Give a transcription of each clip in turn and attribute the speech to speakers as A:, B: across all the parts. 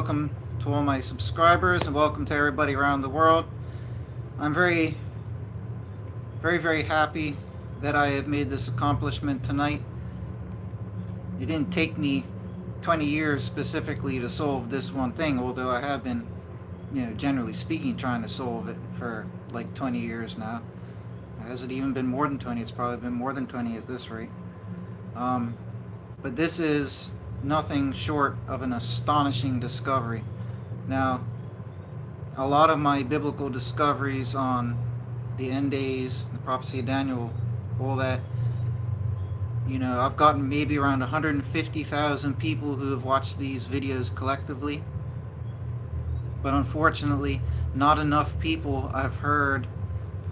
A: welcome to all my subscribers and welcome to everybody around the world. I'm very, very happy that I have made this accomplishment tonight. It didn't take me 20 years specifically to solve this one thing, although I have been, generally speaking, trying to solve it for like 20 years now. Has it even been more than 20? It's probably been more than 20 at this rate. But this is nothing short of an astonishing discovery. Now, a lot of my biblical discoveries on the end days, the prophecy of Daniel, all that, I've gotten maybe around 150,000 people who have watched these videos collectively. But unfortunately, not enough people have heard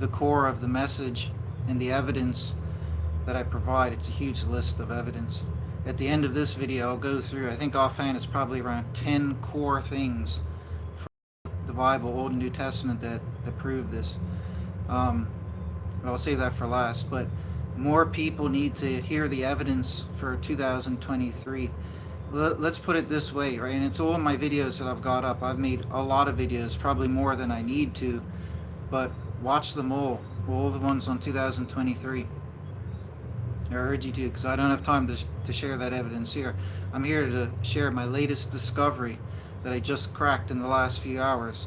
A: the core of the message and the evidence that I provide. It's a huge list of evidence. At the end of this video, I'll go through, I think offhand it's probably around 10 core things from the Bible, Old and New Testament, that prove this. I'll save that for last, but more people need to hear the evidence for 2023. Let's put it this way, right? And it's all my videos that I've got up. I've made a lot of videos, probably more than I need to, but watch them all the ones on 2023. I urge you to, because I don't have time to share that evidence here. I'm here to share my latest discovery that I just cracked in the last few hours.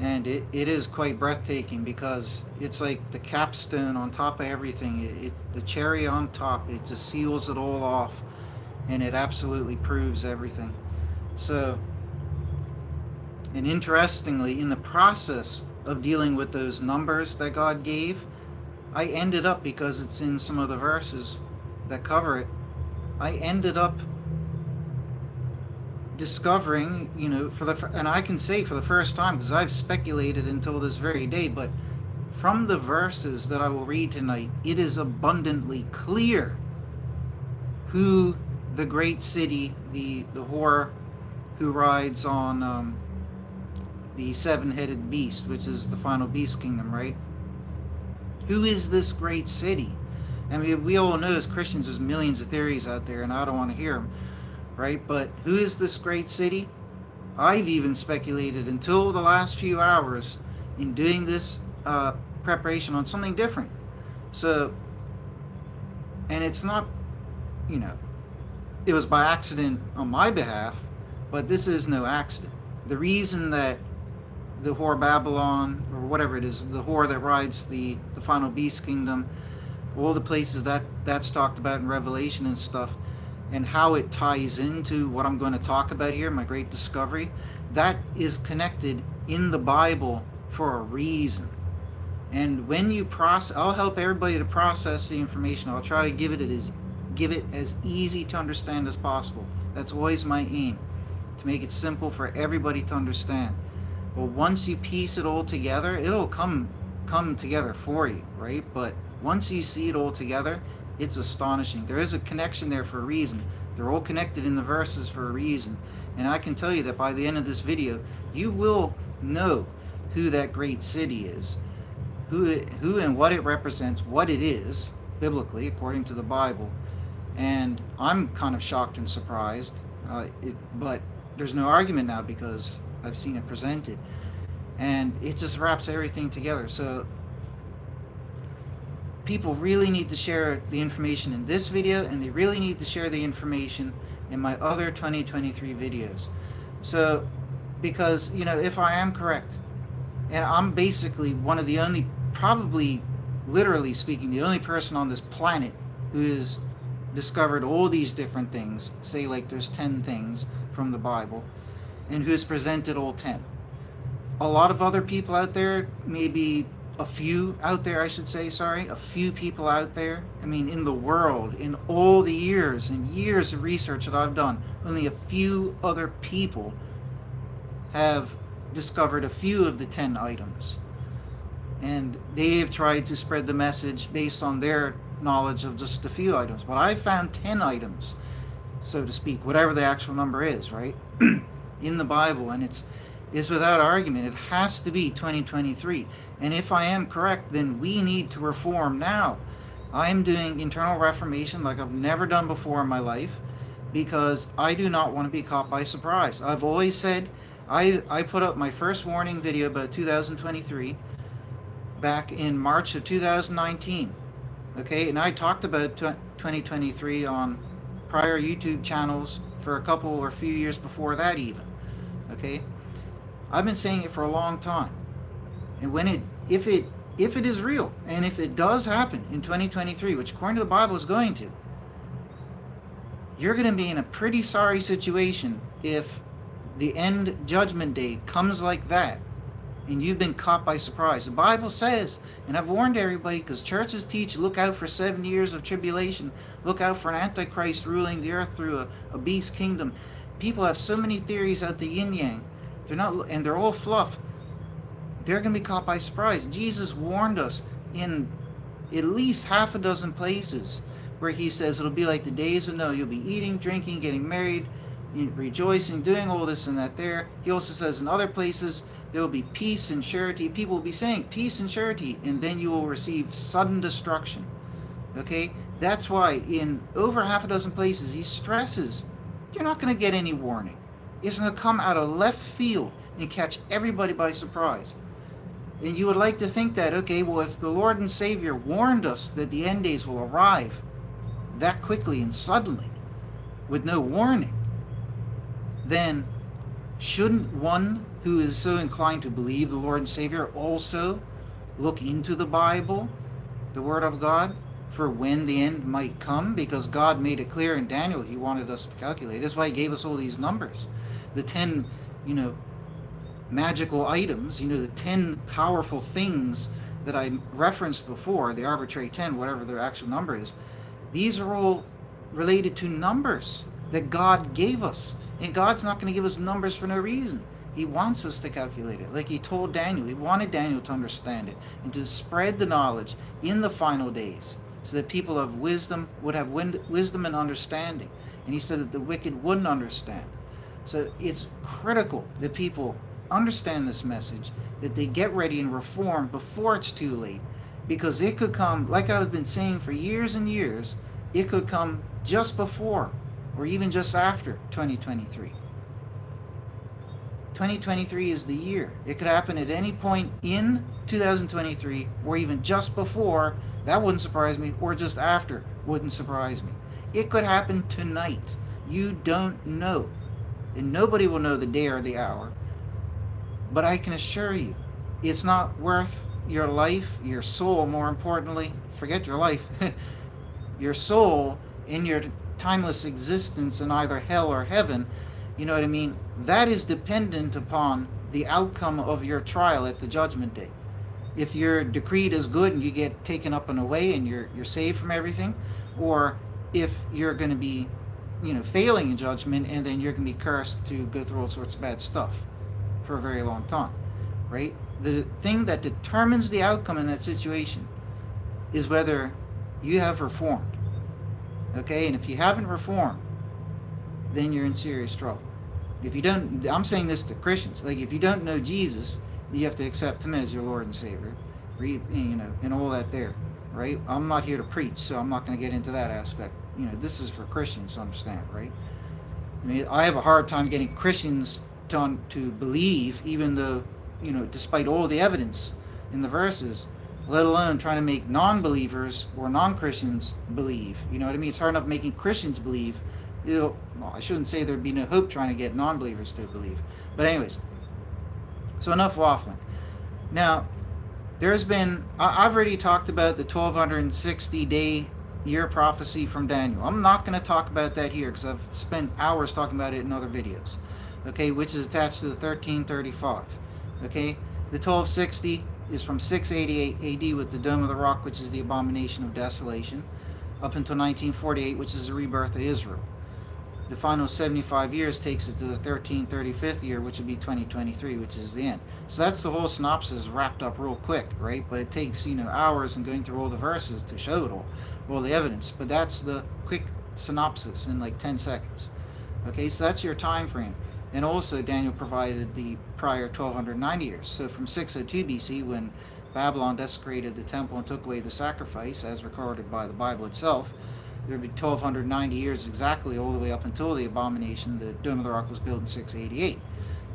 A: And it is quite breathtaking, because it's like the capstone on top of everything. The cherry on top. It just seals it all off. And it absolutely proves everything. So, and interestingly, in the process of dealing with those numbers that God gave, I ended up, because it's in some of the verses that cover it, I ended up discovering, and I can say for the first time, because I've speculated until this very day, but from the verses that I will read tonight, it is abundantly clear who the great city, the whore who rides on the seven-headed beast, which is the final beast kingdom, right? Who is this great city? I mean, we all know as Christians there's millions of theories out there, and I don't want to hear them, right? But who is this great city? I've even speculated until the last few hours in doing this preparation on something different. So, and it's not, it was by accident on my behalf, but this is no accident. The reason that the whore Babylon, or whatever it is, the whore that rides the final beast kingdom, all the places that's talked about in Revelation and stuff, and how it ties into what I'm going to talk about here, my great discovery, that is connected in the Bible for a reason. And when you process, I'll help everybody to process the information. I'll try to give it as easy to understand as possible. That's always my aim, to make it simple for everybody to understand. But once you piece it all together, it'll come together for you, right? But once you see it all together, it's astonishing. There is a connection there for a reason. They're all connected in the verses for a reason. And I can tell you that by the end of this video, you will know who that great city is, who and what it represents, what it is, biblically, according to the Bible. And I'm kind of shocked and surprised, but there's no argument now, because I've seen it presented. And it just wraps everything together. So people really need to share the information in this video, and they really need to share the information in my other 2023 videos. So, because, if I am correct, and I'm basically one of the only, probably, literally speaking, the only person on this planet who has discovered all these different things, say like there's 10 things from the Bible, and who has presented all 10. A lot of other people out there, maybe a few out there, a few people out there, in the world, in all the years and years of research that I've done, only a few other people have discovered a few of the 10 items. And they have tried to spread the message based on their knowledge of just a few items. But I found 10 items, so to speak, whatever the actual number is, right, in the Bible, and it's without argument. It has to be 2023. And if I am correct, then we need to reform now. I am doing internal reformation like I've never done before in my life. because I do not want to be caught by surprise. I've always said, I put up my first warning video about 2023 back in March of 2019. Okay, and I talked about 2023 on prior YouTube channels for a couple or few years before that even. Okay, I've been saying it for a long time. And if it is real, and if it does happen in 2023, which according to the Bible is going to, you're going to be in a pretty sorry situation if the end judgment day comes like that and you've been caught by surprise. The Bible says, and I've warned everybody, because churches teach, look out for 7 years of tribulation, look out for an antichrist ruling the earth through a beast kingdom. People have so many theories out the yin yang. They're all fluff. They're going to be caught by surprise. Jesus warned us in at least half a dozen places where he says it'll be like the days of Noah. You'll be eating, drinking, getting married, rejoicing, doing all this and that there. He also says in other places there will be peace and surety. People will be saying peace and surety, and then you will receive sudden destruction. Okay? That's why in over half a dozen places he stresses you're not going to get any warning. It's going to come out of left field and catch everybody by surprise. And you would like to think that, okay, well, if the Lord and Savior warned us that the end days will arrive that quickly and suddenly, with no warning, then shouldn't one who is so inclined to believe the Lord and Savior also look into the Bible, the Word of God, for when the end might come? Because God made it clear in Daniel he wanted us to calculate. That's why he gave us all these numbers. The 10, magical items, the 10 powerful things that I referenced before, the arbitrary 10, whatever their actual number is. These are all related to numbers that God gave us. And God's not going to give us numbers for no reason. He wants us to calculate it. Like he told Daniel, he wanted Daniel to understand it and to spread the knowledge in the final days so that people of wisdom would have wisdom and understanding. And he said that the wicked wouldn't understand. So it's critical that people understand this message, that they get ready and reform before it's too late, because it could come, like I've been saying for years and years, it could come just before or even just after 2023. 2023 is the year. It could happen at any point in 2023 or even just before. That wouldn't surprise me. Or just after wouldn't surprise me. It could happen tonight. You don't know. And nobody will know the day or the hour. But I can assure you, it's not worth your life, your soul, more importantly. Forget your life. Your soul in your timeless existence in either hell or heaven, you know what I mean? That is dependent upon the outcome of your trial at the judgment day. If you're decreed as good and you get taken up and away and you're saved from everything, or if you're going to be, failing in judgment and then you're going to be cursed to go through all sorts of bad stuff for a very long time, right? The thing that determines the outcome in that situation is whether you have reformed. Okay, and if you haven't reformed, then you're in serious trouble. If you don't, I'm saying this to Christians, like if you don't know Jesus, you have to accept him as your Lord and Savior, and all that there, right? I'm not here to preach, so I'm not going to get into that aspect. This is for Christians to understand, right? I mean, I have a hard time getting Christians to believe, even though, despite all the evidence in the verses, let alone trying to make non-believers or non-Christians believe. You know what I mean? It's hard enough making Christians believe. Well, I shouldn't say there'd be no hope trying to get non-believers to believe. But anyways, so enough waffling. Now, I've already talked about the 1260-day year prophecy from Daniel. I'm not going to talk about that here because I've spent hours talking about it in other videos. Okay, which is attached to the 1335. Okay, the 1260 is from 688 AD with the Dome of the Rock, which is the abomination of desolation, up until 1948, which is the rebirth of Israel. The final 75 years takes it to the 1335th year, which would be 2023, which is the end. So that's the whole synopsis wrapped up real quick, right? But it takes, hours and going through all the verses to show it all the evidence. But that's the quick synopsis in like 10 seconds. Okay, so that's your time frame. And also Daniel provided the prior 1290 years. So from 602 BC, when Babylon desecrated the temple and took away the sacrifice, as recorded by the Bible itself, There would be 1290 years exactly, all the way up until the abomination. The Dome of the Rock was built in 688.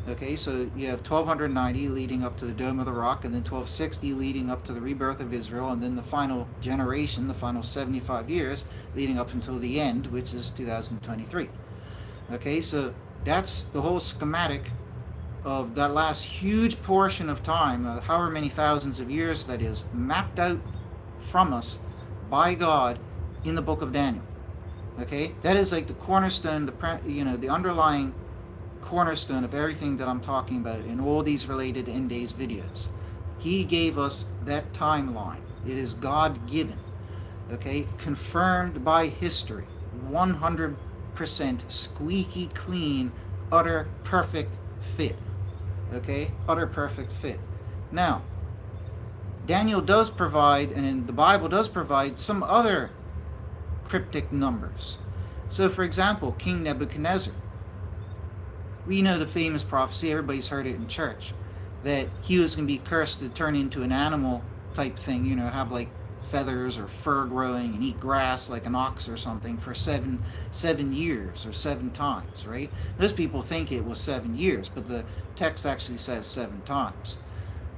A: Okay, so you have 1290 leading up to the Dome of the Rock, and then 1260 leading up to the rebirth of Israel, and then the final generation, the final 75 years, leading up until the end, which is 2023. Okay, so that's the whole schematic of that last huge portion of time, however many thousands of years that is, mapped out from us by God in the book of Daniel. Okay, that is like the cornerstone, the underlying cornerstone of everything that I'm talking about in all these related end days videos. He gave us that timeline. It is God given, okay, confirmed by history, 100% squeaky clean, utter perfect fit. Okay, utter perfect fit. Now, Daniel does provide, and the Bible does provide, some other cryptic numbers. So, for example, King Nebuchadnezzar. We know the famous prophecy, everybody's heard it in church, that he was going to be cursed to turn into an animal type thing, have like feathers or fur growing and eat grass like an ox or something for seven years or 7 times, right? Those people think it was 7 years, but the text actually says 7 times.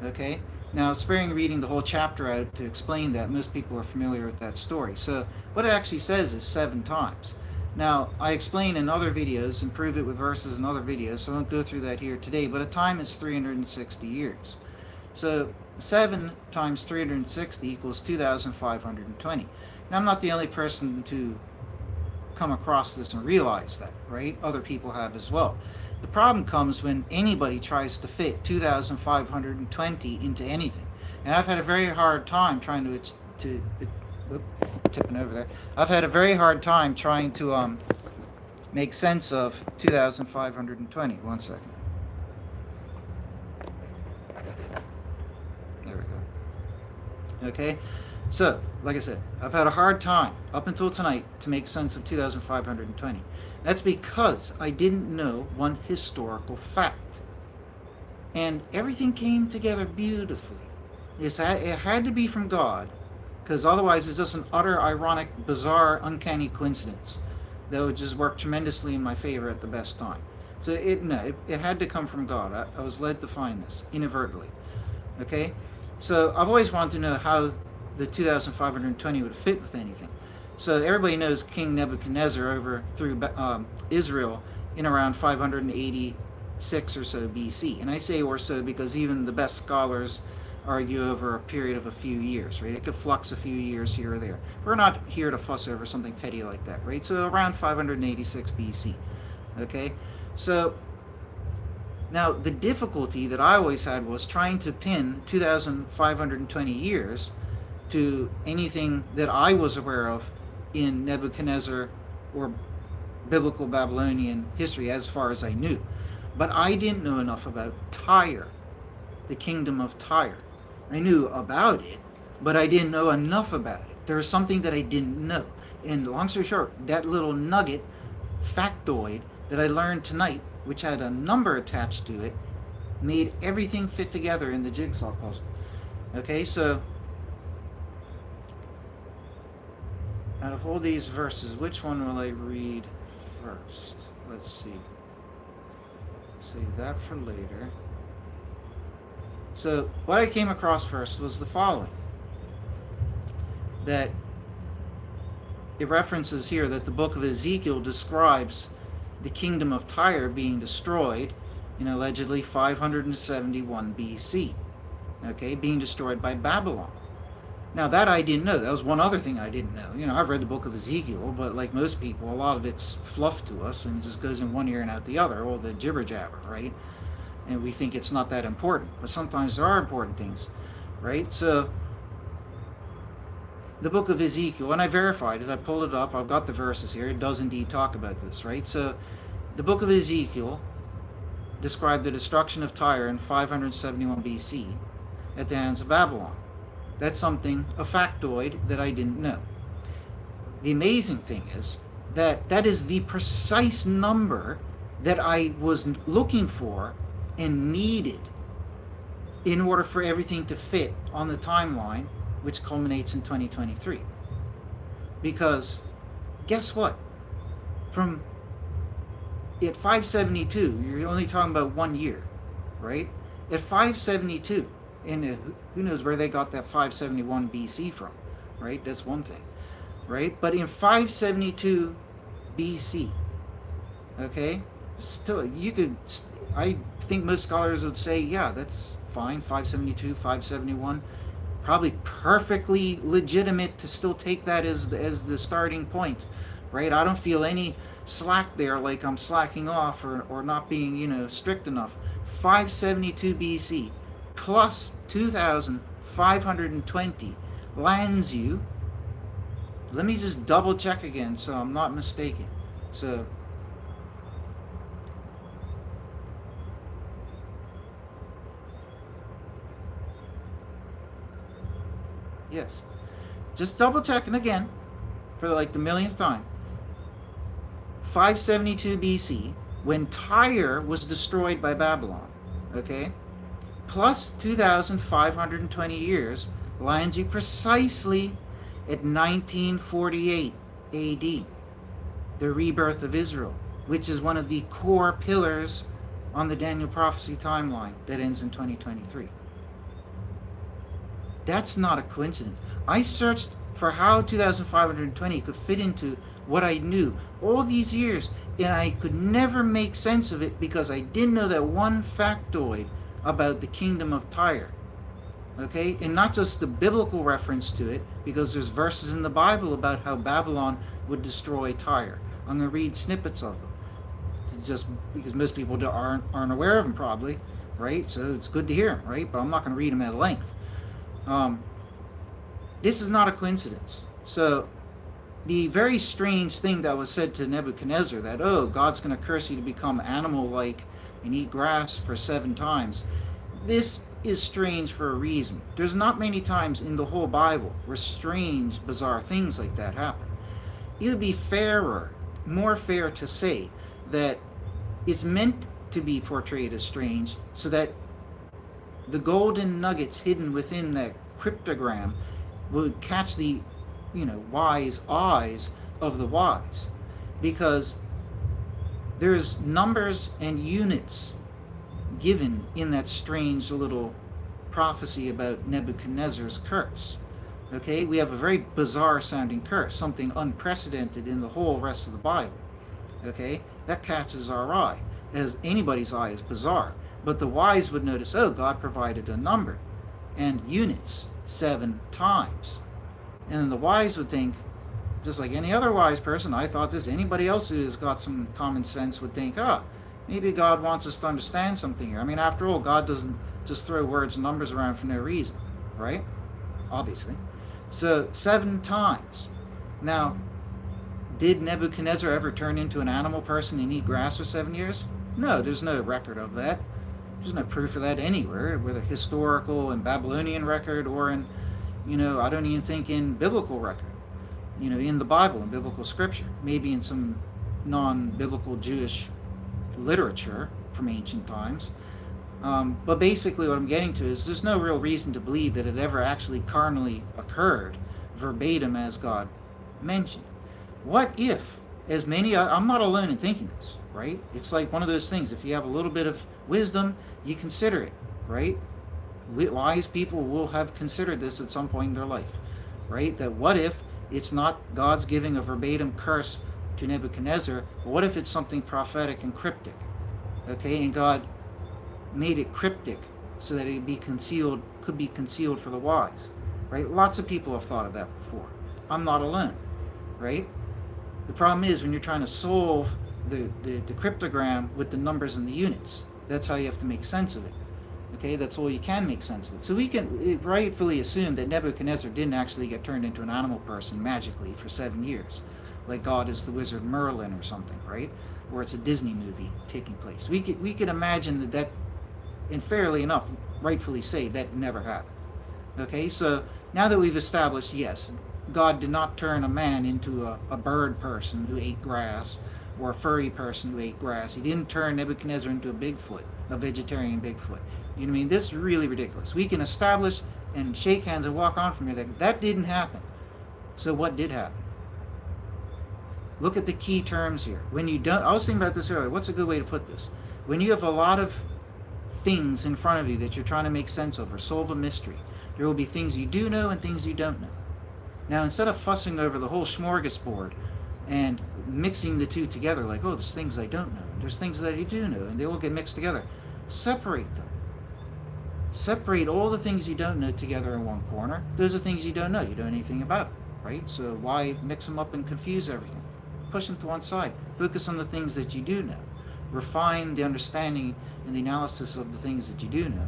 A: Okay? Now, sparing reading the whole chapter out to explain that. Most people are familiar with that story. So what it actually says is 7 times. Now, I explain in other videos and prove it with verses in other videos, so I won't go through that here today, but a time is 360 years. So 7 times 360 equals 2,520. Now, I'm not the only person to come across this and realize that, right? Other people have as well. The problem comes when anybody tries to fit 2,520 into anything. And I've had a very hard time trying to tipping over there. I've had a very hard time trying to make sense of 2,520. 1 second. There we go. Okay, so like I said, I've had a hard time up until tonight to make sense of 2,520. That's because I didn't know one historical fact, and everything came together beautifully. It had to be from God, because otherwise it's just an utter, ironic, bizarre, uncanny coincidence that would just work tremendously in my favor at the best time. So it had to come from God. I was led to find this inadvertently. Okay, so I've always wanted to know how the 2,520 would fit with anything. So everybody knows King Nebuchadnezzar overthrew Israel in around 586 or so BC. And I say or so because even the best scholars argue over a period of a few years, right? It could flux a few years here or there. We're not here to fuss over something petty like that, right? So around 586 BC, okay? So now the difficulty that I always had was trying to pin 2,520 years to anything that I was aware of in Nebuchadnezzar or biblical Babylonian history as far as I knew. But I didn't know enough about Tyre, the kingdom of Tyre. I knew about it, but I didn't know enough about it. There was something that I didn't know. And long story short, that little nugget, factoid, that I learned tonight, which had a number attached to it, made everything fit together in the jigsaw puzzle. Okay, so out of all these verses, which one will I read first? Let's see. Save that for later. So what I came across first was the following. That it references here that the book of Ezekiel describes the kingdom of Tyre being destroyed in allegedly 571 BC. Okay, being destroyed by Babylon. Now that I didn't know. That was one other thing I didn't know. I've read the book of Ezekiel, but like most people, a lot of it's fluff to us and it just goes in one ear and out the other, all the jibber jabber, right? And we think it's not that important, but sometimes there are important things, right? So the book of Ezekiel, and I verified it, I pulled it up, I've got the verses here, it does indeed talk about this, right? So the book of Ezekiel described the destruction of Tyre in 571 BC at the hands of Babylon. That's something, a factoid that I didn't know. The amazing thing is that that is the precise number that I was looking for and needed in order for everything to fit on the timeline, which culminates in 2023. Because guess what? From at 572, you're only talking about 1 year, right? At 572, and who knows where they got that 571 BC from, right? That's one thing, right? But in 572 BC, okay, still you could, I think most scholars would say, yeah, that's fine, 572, 571, probably perfectly legitimate to still take that as the starting point, right? I don't feel any slack there, like I'm slacking off or not being, strict enough. 572 BC plus 2520 lands you, let me just double check again so I'm not mistaken. So yes, just double checking again for like the millionth time. 572 BC, when Tyre was destroyed by Babylon, okay, plus 2,520 years lands you precisely at 1948 AD, the rebirth of Israel, which is one of the core pillars on the Daniel prophecy timeline that ends in 2023. That's not a coincidence. I searched for how 2,520 could fit into what I knew all these years, and I could never make sense of it because I didn't know that one factoid about the kingdom of Tyre. Okay, and not just the biblical reference to it, because there's verses in the Bible about how Babylon would destroy Tyre. I'm going to read snippets of them, just because most people aren't aware of them probably, right? So it's good to hear them, right? But I'm not going to read them at length. This is not a coincidence. So the very strange thing that was said to Nebuchadnezzar, that, oh, God's going to curse you to become animal-like and eat grass for 7 times. This is strange for a reason. There's not many times in the whole Bible where strange, bizarre things like that happen. It would be fairer, more fair to say that it's meant to be portrayed as strange so that the golden nuggets hidden within that cryptogram would catch the, wise eyes of the wise. Because there's numbers and units given in that strange little prophecy about Nebuchadnezzar's curse. Okay, we have a very bizarre sounding curse, something unprecedented in the whole rest of the Bible. Okay, that catches our eye, as anybody's eye is bizarre. But the wise would notice, oh, God provided a number and units 7 times. And then the wise would think, just like any other wise person, I thought this, anybody else who has got some common sense would think, maybe God wants us to understand something here. I mean, after all, God doesn't just throw words and numbers around for no reason, right? Obviously. So 7 times. Now, did Nebuchadnezzar ever turn into an animal person and eat grass for 7 years? No, there's no record of that. There's no proof of that anywhere, whether historical and Babylonian record or in, I don't even think in biblical record, in the Bible, in biblical scripture, maybe in some non-biblical Jewish literature from ancient times. But basically what I'm getting to is there's no real reason to believe that it ever actually carnally occurred verbatim as God mentioned. What if, as many, I'm not alone in thinking this, right? It's like one of those things, if you have a little bit of wisdom, you consider it, right? Wise people will have considered this at some point in their life, right? That what if it's not God's giving a verbatim curse to Nebuchadnezzar, but what if it's something prophetic and cryptic, okay? And God made it cryptic so that it could be concealed for the wise, right? Lots of people have thought of that before. I'm not alone, right? The problem is when you're trying to solve the cryptogram with the numbers and the units, that's how you have to make sense of it. Okay, that's all you can make sense of it. So we can rightfully assume that Nebuchadnezzar didn't actually get turned into an animal person magically for 7 years, like God is the wizard Merlin or something, right? Or it's a Disney movie taking place. We could imagine that, and fairly enough, rightfully say that never happened. Okay, so now that we've established, yes, God did not turn a man into a bird person who ate grass, or a furry person who ate grass. He didn't turn Nebuchadnezzar into a Bigfoot, a vegetarian Bigfoot. You know what I mean? This is really ridiculous. We can establish and shake hands and walk on from here that didn't happen. So what did happen? Look at the key terms here. When you don't, I was thinking about this earlier. What's a good way to put this? When you have a lot of things in front of you that you're trying to make sense of or solve a mystery, there will be things you do know and things you don't know. Now, instead of fussing over the whole smorgasbord and mixing the two together, like, oh, there's things I don't know, and there's things that I do know, and they all get mixed together, separate them. Separate all the things you don't know together in one corner. Those are things you don't know. You don't know anything about them, right? So why mix them up and confuse everything? Push them to one side. Focus on the things that you do know. Refine the understanding and the analysis of the things that you do know.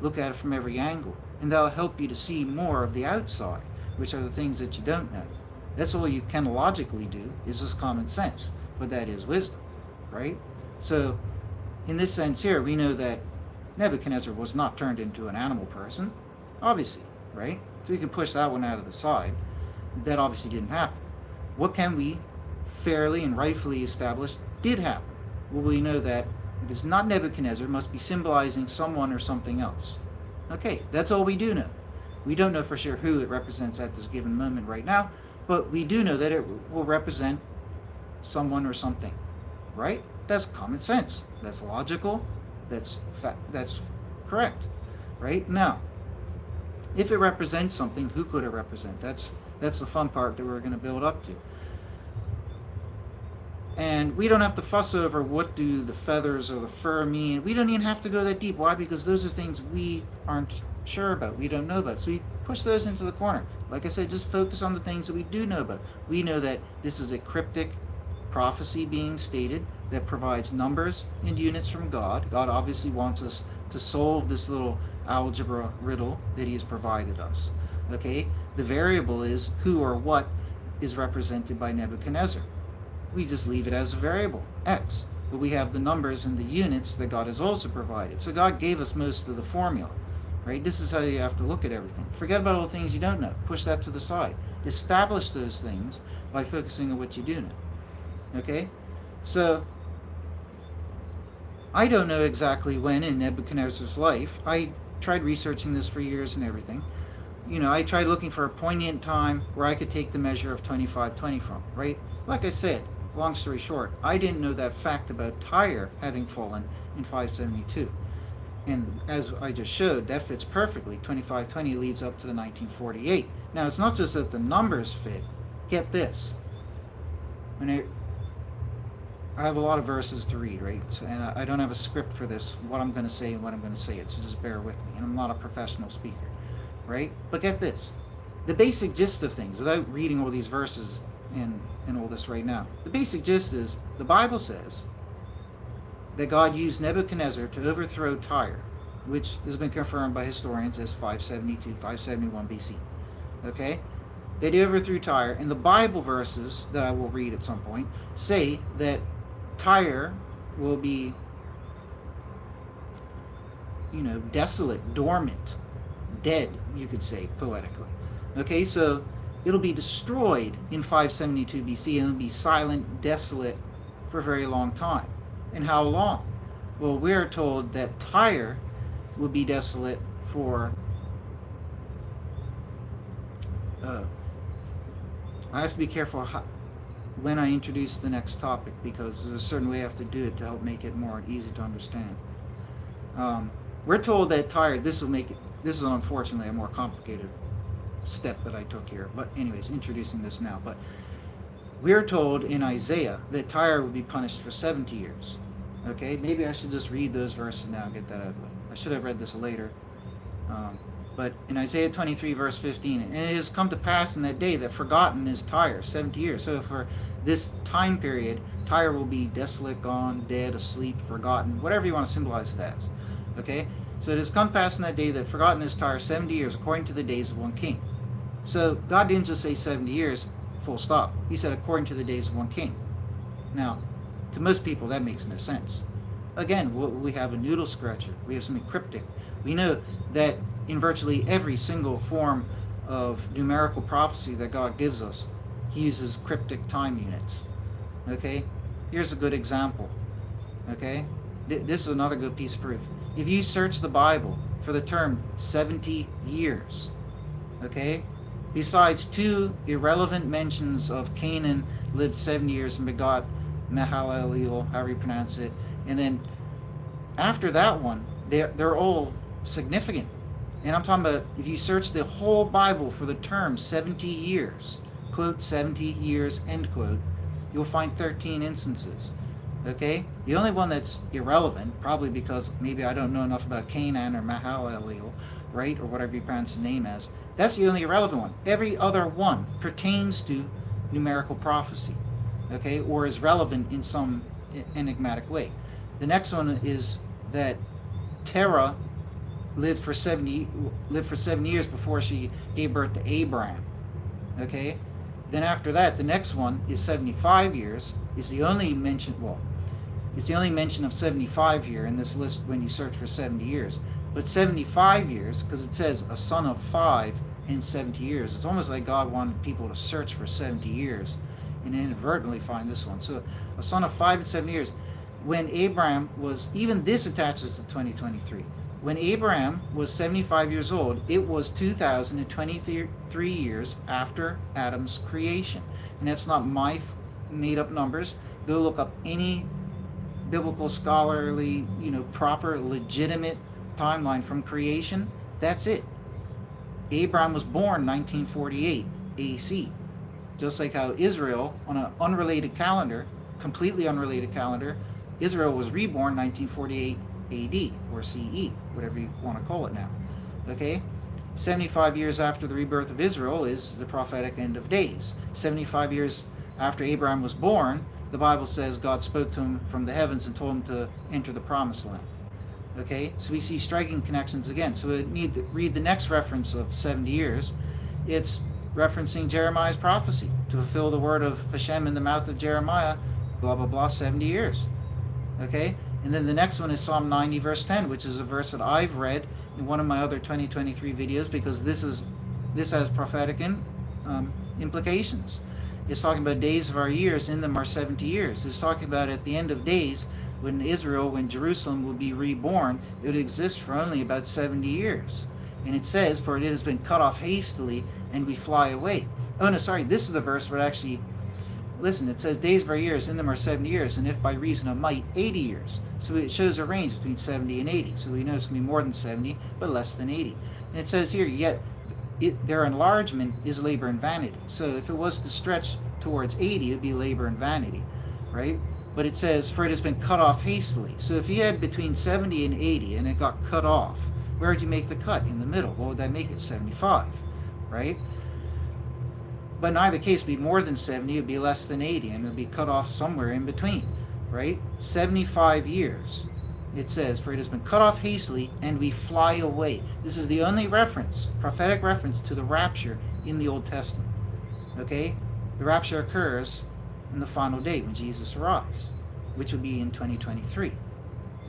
A: Look at it from every angle, and that'll help you to see more of the outside, which are the things that you don't know. That's all you can logically do, is just common sense, but that is wisdom, right? So in this sense here, we know that Nebuchadnezzar was not turned into an animal person, obviously, right? So we can push that one out of the side. That obviously didn't happen. What can we fairly and rightfully establish did happen? Well, we know that if it's not Nebuchadnezzar, it must be symbolizing someone or something else. Okay, that's all we do know. We don't know for sure who it represents at this given moment right now, but we do know that it will represent someone or something, right? That's common sense. That's logical. That's correct, right? Now, if it represents something, who could it represent? That's the fun part that we're going to build up to. And we don't have to fuss over what do the feathers or the fur mean. We don't even have to go that deep. Why? Because those are things we aren't sure about. We don't know about. So we push those into the corner. Like I said, just focus on the things that we do know about. We know that this is a cryptic prophecy being stated that provides numbers and units from God. God obviously wants us to solve this little algebra riddle that he has provided us. Okay? The variable is who or what is represented by Nebuchadnezzar. We just leave it as a variable, x. But we have the numbers and the units that God has also provided. So God gave us most of the formula, right? This is how you have to look at everything. Forget about all the things you don't know. Push that to the side. Establish those things by focusing on what you do know. Okay? So, I don't know exactly when in Nebuchadnezzar's life. I tried researching this for years and everything. I tried looking for a poignant time where I could take the measure of 2520 from, right? Like I said, long story short, I didn't know that fact about Tyre having fallen in 572. And as I just showed, that fits perfectly. 2520 leads up to the 1948. Now, it's not just that the numbers fit. Get this. I have a lot of verses to read, right? And I don't have a script for this, what I'm going to say and what I'm going to say it, so just bear with me. And I'm not a professional speaker, right? But get this. The basic gist of things, without reading all these verses and all this right now, the basic gist is the Bible says that God used Nebuchadnezzar to overthrow Tyre, which has been confirmed by historians as 572, 571 BC. Okay? That he overthrew Tyre, and the Bible verses that I will read at some point say that Tyre will be, desolate, dormant, dead, you could say, poetically. Okay, so it'll be destroyed in 572 BC, and it'll be silent, desolate for a very long time. And how long? Well, we're told that Tyre will be desolate for I have to be careful when I introduce the next topic, because there's a certain way I have to do it to help make it more easy to understand. We're told that Tyre, this is unfortunately a more complicated step that I took here, but anyways, introducing this now. But we're told in Isaiah that Tyre will be punished for 70 years. Okay, maybe I should just read those verses now and get that out of the way. I should have read this later. But in Isaiah 23 verse 15, and it has come to pass in that day that forgotten is Tyre, 70 years. So for this time period, Tyre will be desolate, gone, dead, asleep, forgotten, whatever you want to symbolize it as. Okay? So it has come to pass in that day that forgotten is Tyre 70 years, according to the days of one king. So God didn't just say 70 years, full stop. He said according to the days of one king. Now, to most people, that makes no sense. Again, we have a noodle scratcher. We have something cryptic. We know that in virtually every single form of numerical prophecy that God gives us, he uses cryptic time units. Okay? Here's a good example. Okay? This is another good piece of proof. If you search the Bible for the term 70 years, okay, besides two irrelevant mentions of Canaan lived 70 years and begot Mahalalel, however you pronounce it. And then after that one, they're all significant. And I'm talking about if you search the whole Bible for the term 70 years, quote, 70 years, end quote, you'll find 13 instances. Okay? The only one that's irrelevant, probably because maybe I don't know enough about Canaan or Mahalalel, right? Or whatever you pronounce the name as. That's the only irrelevant one. Every other one pertains to numerical prophecy, okay? Or is relevant in some enigmatic way. The next one is that Terah lived for 70 years before she gave birth to Abraham. Okay? Then after that, the next one is 75 years. It's the only mention of 75 here in this list when you search for 70 years. But 75 years, because it says a son of 5 in 70 years. It's almost like God wanted people to search for 70 years and inadvertently find this one. So a son of 5 in 70 years. When Abraham was, even this attaches to 2023. When Abraham was 75 years old, it was 2,023 years after Adam's creation. And that's not my made up numbers. Go look up any biblical, scholarly, proper, legitimate timeline from creation. That's it. Abraham was born 1948 AC. Just like how Israel, on an unrelated calendar, completely unrelated calendar, Israel was reborn 1948 AD or CE, whatever you want to call it now. Okay? 75 years after the rebirth of Israel is the prophetic end of days. 75 years after Abraham was born, the Bible says God spoke to him from the heavens and told him to enter the promised land. Okay? So we see striking connections again. So we need to read the next reference of 70 years. It's referencing Jeremiah's prophecy to fulfill the word of Hashem in the mouth of Jeremiah, blah, blah, blah, 70 years. Okay? And then the next one is Psalm 90 verse 10, which is a verse that I've read in one of my other 2023 videos because this has prophetic implications. It's talking about days of our years, in them are 70 years. It's talking about at the end of days when Jerusalem will be reborn, it would exist for only about 70 years. And it says, for it has been cut off hastily and we fly away. Oh no, sorry, this is the verse where actually, listen, it says days of our years, in them are 70 years, and if by reason of might, 80 years. So it shows a range between 70 and 80. So we know it's going to be more than 70, but less than 80. And it says here, yet their enlargement is labor and vanity. So if it was to stretch towards 80, it would be labor and vanity, right? But it says, for it has been cut off hastily. So if you had between 70 and 80 and it got cut off, where would you make the cut? In the middle. What would that make it? 75, right? But in either case, it would be more than 70, it would be less than 80, and it would be cut off somewhere in between, right? 75 years, it says, for it has been cut off hastily, and we fly away. This is the only reference, prophetic reference, to the rapture in the Old Testament, okay? The rapture occurs in the final day when Jesus arrives, which will be in 2023,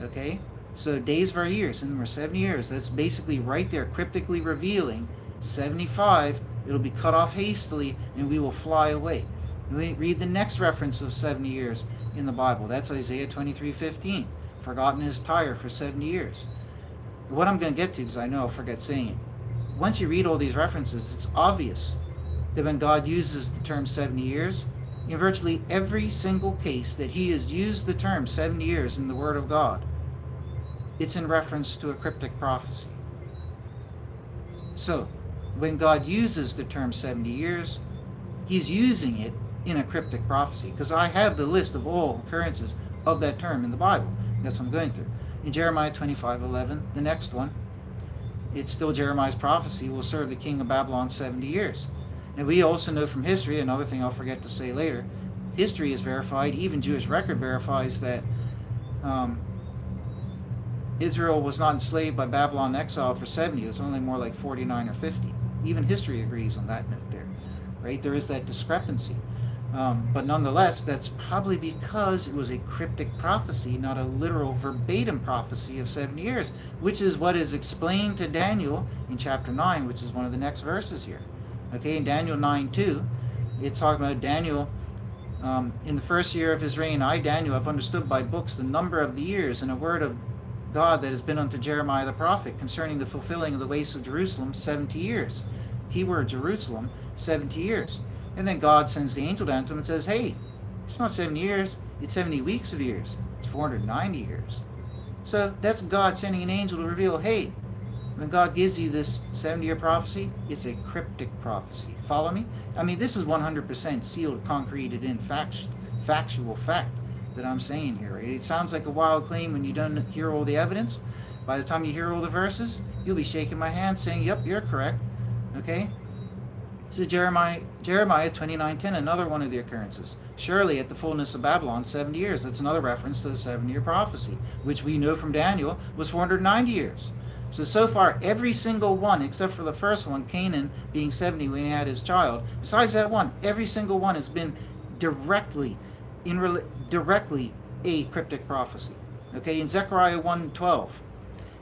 A: okay? So days of our years, and there were 70 years, that's basically right there, cryptically revealing 75, it'll be cut off hastily, and we will fly away. We read the next reference of 70 years in the Bible. That's Isaiah 23:15. Forgotten is Tyre for 70 years. What I'm going to get to, because I know I'll forget saying it, once you read all these references, it's obvious that when God uses the term 70 years, in virtually every single case that he has used the term 70 years in the Word of God, it's in reference to a cryptic prophecy. So, when God uses the term 70 years, he's using it in a cryptic prophecy. Because I have the list of all occurrences of that term in the Bible. That's what I'm going through. In Jeremiah 25:11, the next one, it's still Jeremiah's prophecy, will serve the king of Babylon 70 years. Now we also know from history, another thing I'll forget to say later, history is verified, even Jewish record verifies that Israel was not enslaved by Babylon exile for 70, it was only more like 49 or 50. Even history agrees on that note there, right? There is that discrepancy. But nonetheless, that's probably because it was a cryptic prophecy, not a literal verbatim prophecy of 70 years, which is what is explained to Daniel in chapter 9, which is one of the next verses here. Okay, in Daniel 9:2, it's talking about Daniel, in the first year of his reign, I, Daniel, have understood by books the number of the years, and a word of God that has been unto Jeremiah the prophet concerning the fulfilling of the wastes of Jerusalem 70 years. Keyword Jerusalem, 70 years. And then God sends the angel down to him and says, hey, it's not 70 years, it's 70 weeks of years. It's 490 years. So that's God sending an angel to reveal, hey, when God gives you this 70-year prophecy, it's a cryptic prophecy. Follow me? I mean, this is 100% sealed, concreted in factual fact that I'm saying here. Right? It sounds like a wild claim when you don't hear all the evidence. By the time you hear all the verses, you'll be shaking my hand saying, yep, you're correct. Okay? So Jeremiah 29:10, another one of the occurrences. Surely at the fullness of Babylon, 70 years. That's another reference to the 7-year prophecy, which we know from Daniel was 490 years. So far, every single one, except for the first one, Canaan being 70 when he had his child, besides that one, every single one has been directly a cryptic prophecy. Okay, in Zechariah 1:12,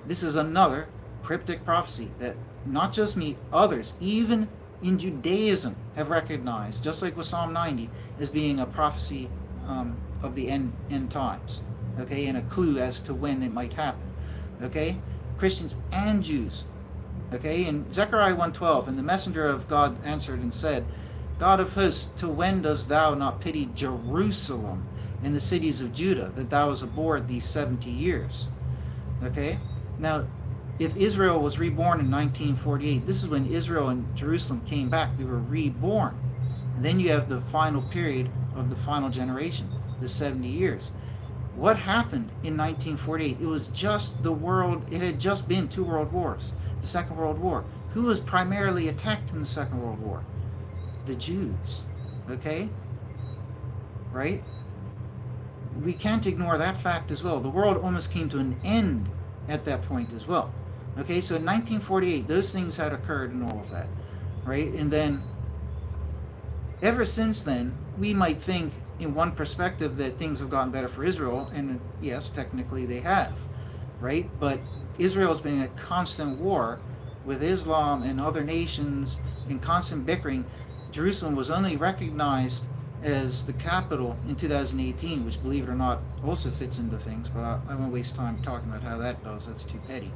A: this is another cryptic prophecy that not just me, others, even in Judaism, have recognized, just like with Psalm 90, as being a prophecy of the end times. Okay, and a clue as to when it might happen. Okay, Christians and Jews. Okay, in Zechariah 1:12, and the messenger of God answered and said, God of hosts, till when dost thou not pity Jerusalem and the cities of Judah, that thou was aboard these 70 years? Okay, now, if Israel was reborn in 1948, this is when Israel and Jerusalem came back. They were reborn. And then you have the final period of the final generation, the 70 years. What happened in 1948? It was just the world, it had just been 2 world wars. The Second World War. Who was primarily attacked in the Second World War? The Jews. Okay? Right? We can't ignore that fact as well. The world almost came to an end at that point as well. Okay, so in 1948, those things had occurred and all of that, right? And then, ever since then, we might think in one perspective that things have gotten better for Israel, and yes, technically they have, right? But Israel's been in a constant war with Islam and other nations in constant bickering. Jerusalem was only recognized as the capital in 2018, which, believe it or not, also fits into things, but I won't waste time talking about how that does. That's too petty.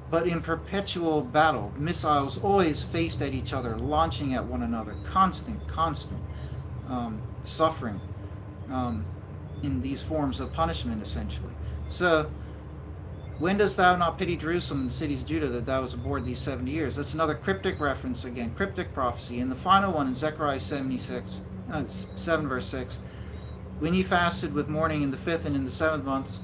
A: But in perpetual battle, missiles always faced at each other, launching at one another, constant suffering in these forms of punishment, essentially. So, when dost thou not pity Jerusalem and the cities of Judah, that thou was aboard these 70 years? That's another cryptic reference again, cryptic prophecy. And the final one in Zechariah 7 verse 6, when ye fasted with mourning in the 5th and in the 7th months,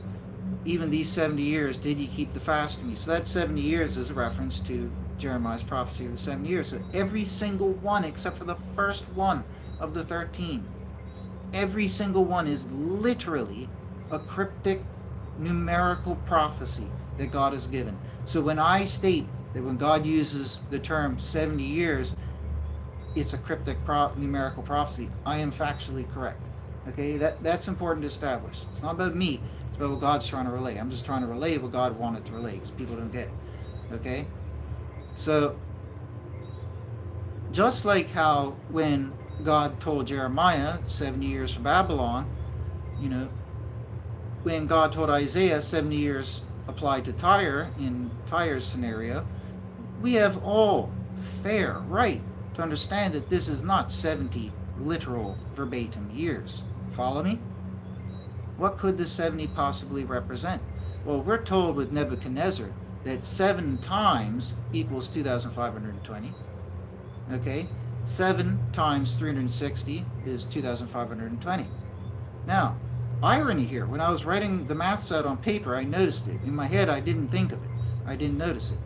A: even these 70 years did ye keep the fast to me. So that 70 years is a reference to Jeremiah's prophecy of the 70 years. So every single one, except for the first one of the 13, every single one is literally a cryptic numerical prophecy that God has given. So when I state that when God uses the term 70 years, it's a cryptic numerical prophecy, I am factually correct. Okay, that's important to establish. It's not about me. It's about what God's trying to relay. I'm just trying to relay what God wanted to relay because people don't get it. Okay? So, just like how when God told Jeremiah 70 years for Babylon, when God told Isaiah 70 years applied to Tyre in Tyre's scenario, we have all fair right to understand that this is not 70 literal verbatim years. Follow me? What could the 70 possibly represent? Well, we're told with Nebuchadnezzar that 7 times equals 2,520. Okay? 7 times 360 is 2,520. Now, irony here. When I was writing the maths out on paper, I noticed it. In my head, I didn't think of it. I didn't notice it.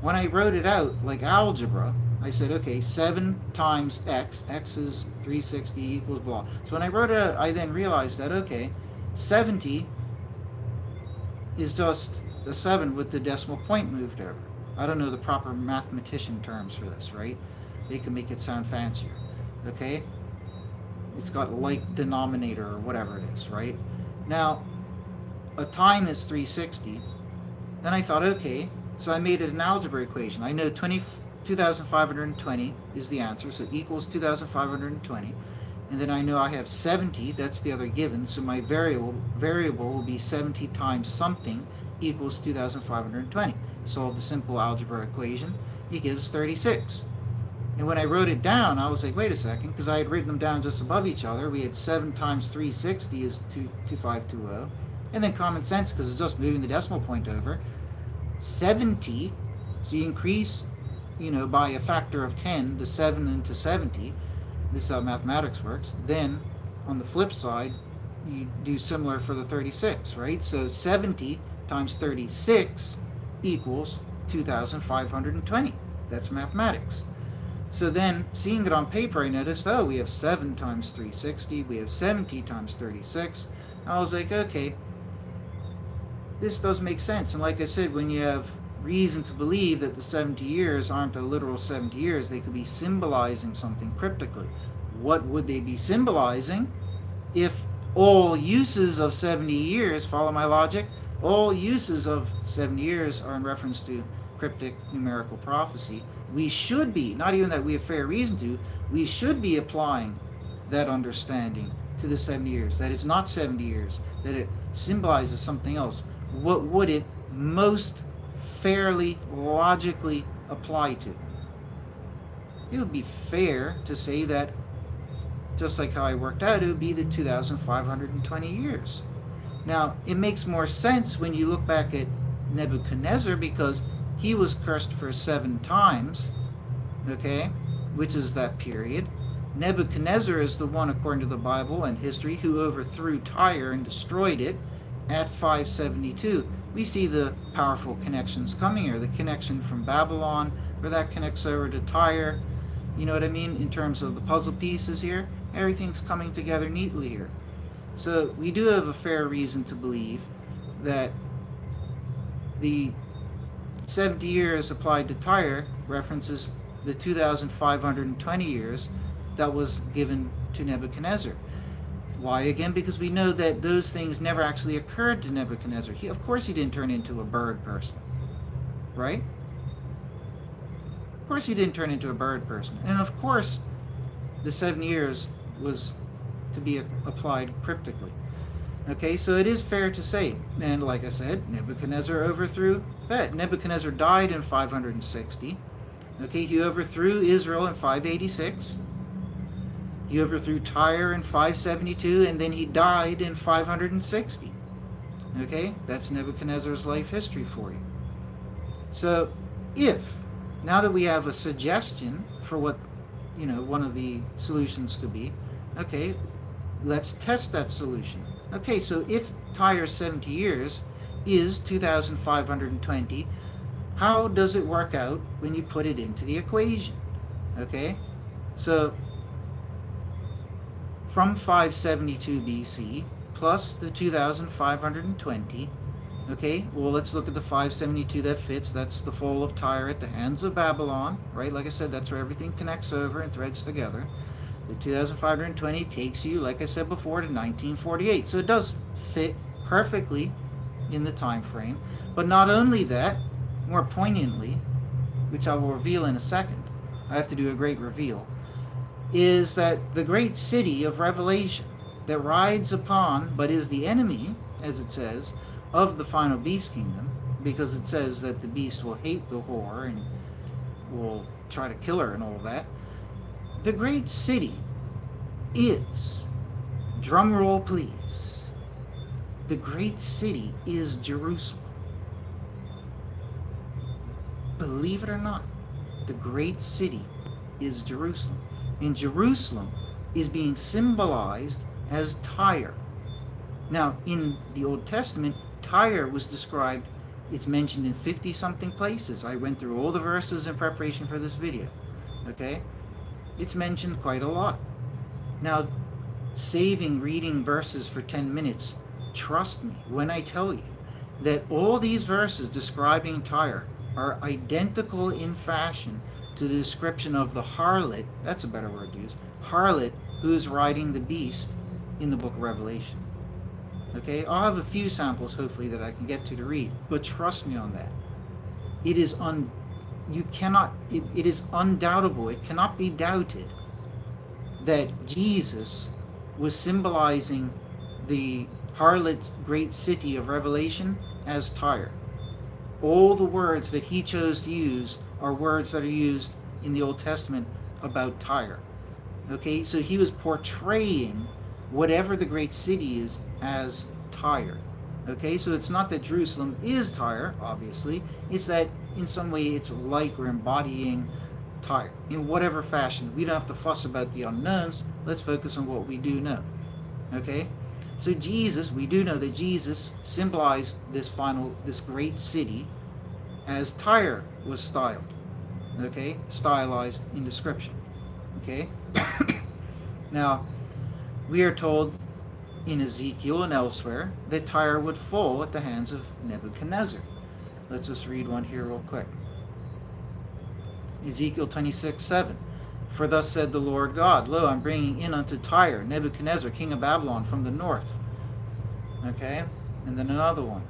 A: When I wrote it out, like algebra, I said, okay, 7 times x is 360 equals blah. So when I wrote it out, I then realized that, okay, 70 is just a 7 with the decimal point moved over. I don't know the proper mathematician terms for this, right? They can make it sound fancier, okay? It's got like denominator or whatever it is, right? Now, a time is 360. Then I thought, okay, so I made it an algebra equation. I know 2,520 is the answer, so it equals 2,520. And then I know I have 70, that's the other given, so my variable will be 70 times something equals 2,520. Solve the simple algebra equation, it gives 36. And when I wrote it down, I was like, wait a second, because I had written them down just above each other. We had 7 times 360 is 2520. And then common sense, because it's just moving the decimal point over. 70, so you increase, by a factor of 10, the 7 into 70. This is how mathematics works. Then, on the flip side, you do similar for the 36, right? So 70 times 36 equals 2,520. That's mathematics. So then, seeing it on paper, I noticed, we have 7 times 360, we have 70 times 36. I was like, okay, this does make sense. And like I said, when you have reason to believe that the 70 years aren't a literal 70 years, they could be symbolizing something cryptically. What would they be symbolizing? If all uses of 70 years, follow my logic, all uses of 70 years are in reference to cryptic numerical prophecy, we should be, not even that we have fair reason to, we should be applying that understanding to the 70 years, that it's not 70 years, that it symbolizes something else. What would it most fairly, logically apply to? It would be fair to say that, just like how I worked out, it would be the 2,520 years. Now, it makes more sense when you look back at Nebuchadnezzar, because he was cursed for 7 times, okay, which is that period. Nebuchadnezzar is the one, according to the Bible and history, who overthrew Tyre and destroyed it at 572. We see the powerful connections coming here. The connection from Babylon, where that connects over to Tyre. You know what I mean? In terms of the puzzle pieces here, everything's coming together neatly here. So we do have a fair reason to believe that the 70 years applied to Tyre references the 2,520 years that was given to Nebuchadnezzar. Why again? Because we know that those things never actually occurred to Nebuchadnezzar. Of course he didn't turn into a bird person, right? Of course he didn't turn into a bird person. And of course the 7 years was to be applied cryptically. Okay, so it is fair to say, and like I said, Nebuchadnezzar overthrew that. Nebuchadnezzar died in 560. Okay, he overthrew Israel in 586. He overthrew Tyre in 572, and then he died in 560. Okay, that's Nebuchadnezzar's life history for you. So, now that we have a suggestion for what, one of the solutions could be, okay, let's test that solution. Okay, so if Tyre's 70 years is 2,520, how does it work out when you put it into the equation? Okay, so from 572 BC plus the 2,520, okay, well, let's look at the 572 that fits. That's the fall of Tyre at the hands of Babylon, right? Like I said, that's where everything connects over and threads together. The 2,520 takes you, like I said before, to 1948. So it does fit perfectly in the time frame. But not only that, more poignantly, which I will reveal in a second, I have to do a great reveal, is that the great city of Revelation that rides upon, but is the enemy, as it says, of the final beast kingdom, because it says that the beast will hate the whore and will try to kill her and all that. The great city is, drum roll please, the great city is Jerusalem. Believe it or not, the great city is Jerusalem. And Jerusalem is being symbolized as Tyre. Now, in the Old Testament, Tyre was described, it's mentioned in 50-something places. I went through all the verses in preparation for this video. Okay? It's mentioned quite a lot. Now, saving reading verses for 10 minutes, trust me when I tell you that all these verses describing Tyre are identical in fashion to the description of the harlot, that's a better word to use, harlot who is riding the beast in the book of Revelation. Okay, I'll have a few samples hopefully that I can get to read, but trust me on that. It is it is undoubtable, it cannot be doubted that Jesus was symbolizing the harlot's great city of Revelation as Tyre. All the words that he chose to use are words that are used in the Old Testament about Tyre. Okay, so he was portraying whatever the great city is as Tyre. Okay, so it's not that Jerusalem is Tyre, obviously. It's that in some way it's like or embodying Tyre in whatever fashion. We don't have to fuss about the unknowns. Let's focus on what we do know. Okay, so Jesus, we do know that Jesus symbolized this great city as Tyre was styled. Okay, stylized in description. Okay, now we are told in Ezekiel and elsewhere that Tyre would fall at the hands of Nebuchadnezzar. Let's just read one here real quick. Ezekiel 26:7. For thus said the Lord God, Lo, I'm bringing in unto Tyre Nebuchadnezzar, king of Babylon, from the north. Okay, and then another one.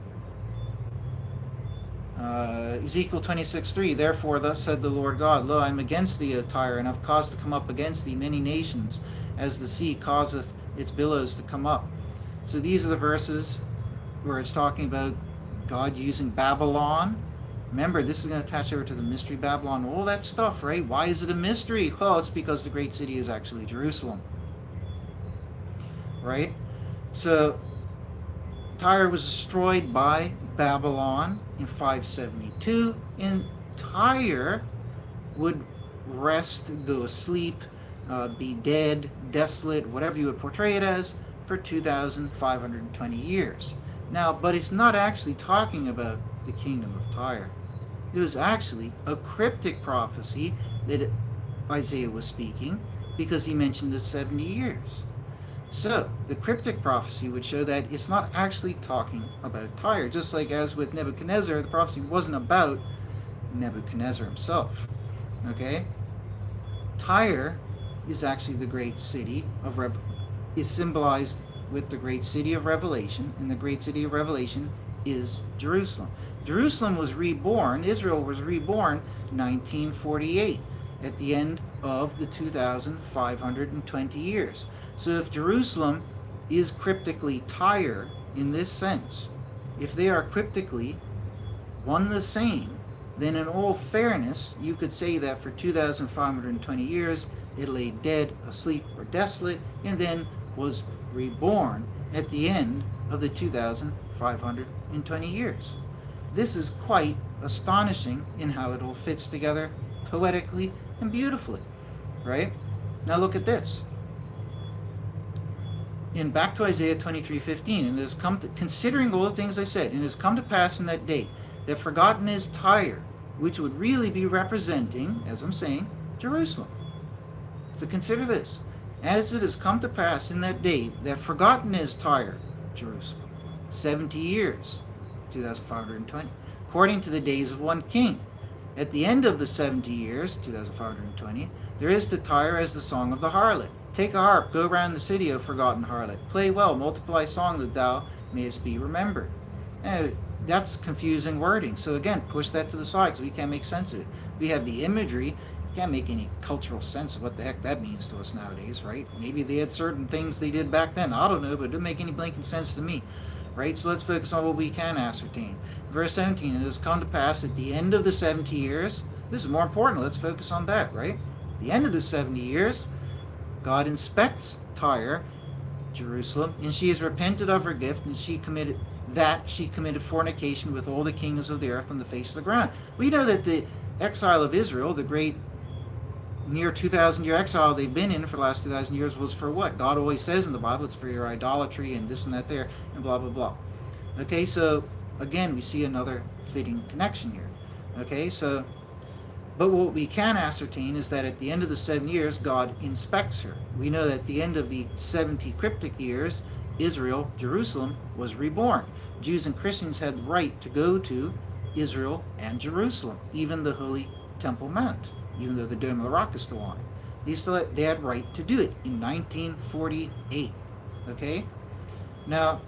A: Ezekiel 26:3. Therefore thus said the Lord God, Lo, I am against thee, O Tyre, and have caused to come up against thee many nations, as the sea causeth its billows to come up. So these are the verses where it's talking about God using Babylon. Remember, this is going to attach over to the mystery Babylon, all that stuff, right? Why is it a mystery? Well, it's because the great city is actually Jerusalem, right? So Tyre was destroyed by Babylon in 572, and Tyre would rest, go asleep, be dead, desolate, whatever you would portray it as, for 2,520 years. Now, but it's not actually talking about the kingdom of Tyre. It was actually a cryptic prophecy that Isaiah was speaking, because he mentioned the 70 years. So, the cryptic prophecy would show that it's not actually talking about Tyre. Just like as with Nebuchadnezzar, the prophecy wasn't about Nebuchadnezzar himself. Okay? Tyre is actually the great city of is symbolized with the great city of Revelation, and the great city of Revelation is Jerusalem. Jerusalem was reborn, Israel was reborn 1948 at the end of the 2,520 years. So if Jerusalem is cryptically Tyre in this sense, if they are cryptically one the same, then in all fairness, you could say that for 2,520 years, it lay dead, asleep, or desolate, and then was reborn at the end of the 2,520 years. This is quite astonishing in how it all fits together poetically and beautifully, right? Now look at this. In back to Isaiah 23:15, and it has come to, considering all the things I said, and it has come to pass in that day that forgotten is Tyre, which would really be representing, as I'm saying, Jerusalem. So consider this. As it has come to pass in that day that forgotten is Tyre, Jerusalem, 70 years, 2,520, according to the days of one king. At the end of the 70 years, 2,520, there is to Tyre as the song of the harlot. Take a harp, go round the city, O forgotten harlot. Play well, multiply song, that thou mayest be remembered. That's confusing wording. So again, push that to the side because we can't make sense of it. We have the imagery. Can't make any cultural sense of what the heck that means to us nowadays, right? Maybe they had certain things they did back then. I don't know, but it didn't make any blinking sense to me, right? So let's focus on what we can ascertain. Verse 17, it has come to pass at the end of the 70 years. This is more important. Let's focus on that, right? At the end of the 70 years, God inspects Tyre, Jerusalem, and she has repented of her gift, and she committed fornication with all the kings of the earth on the face of the ground. We know that the exile of Israel, the great near 2,000-year exile they've been in for the last 2,000 years, was for what? God always says in the Bible, it's for your idolatry and this and that there, and blah, blah, blah. Okay, so again, we see another fitting connection here. Okay, so, but what we can ascertain is that at the end of the 7 years, God inspects her. We know that at the end of the 70 cryptic years, Israel, Jerusalem, was reborn. Jews and Christians had the right to go to Israel and Jerusalem, even the Holy Temple Mount, even though the Dome of the Rock is still on it. They had right to do it in 1948. Okay? Now,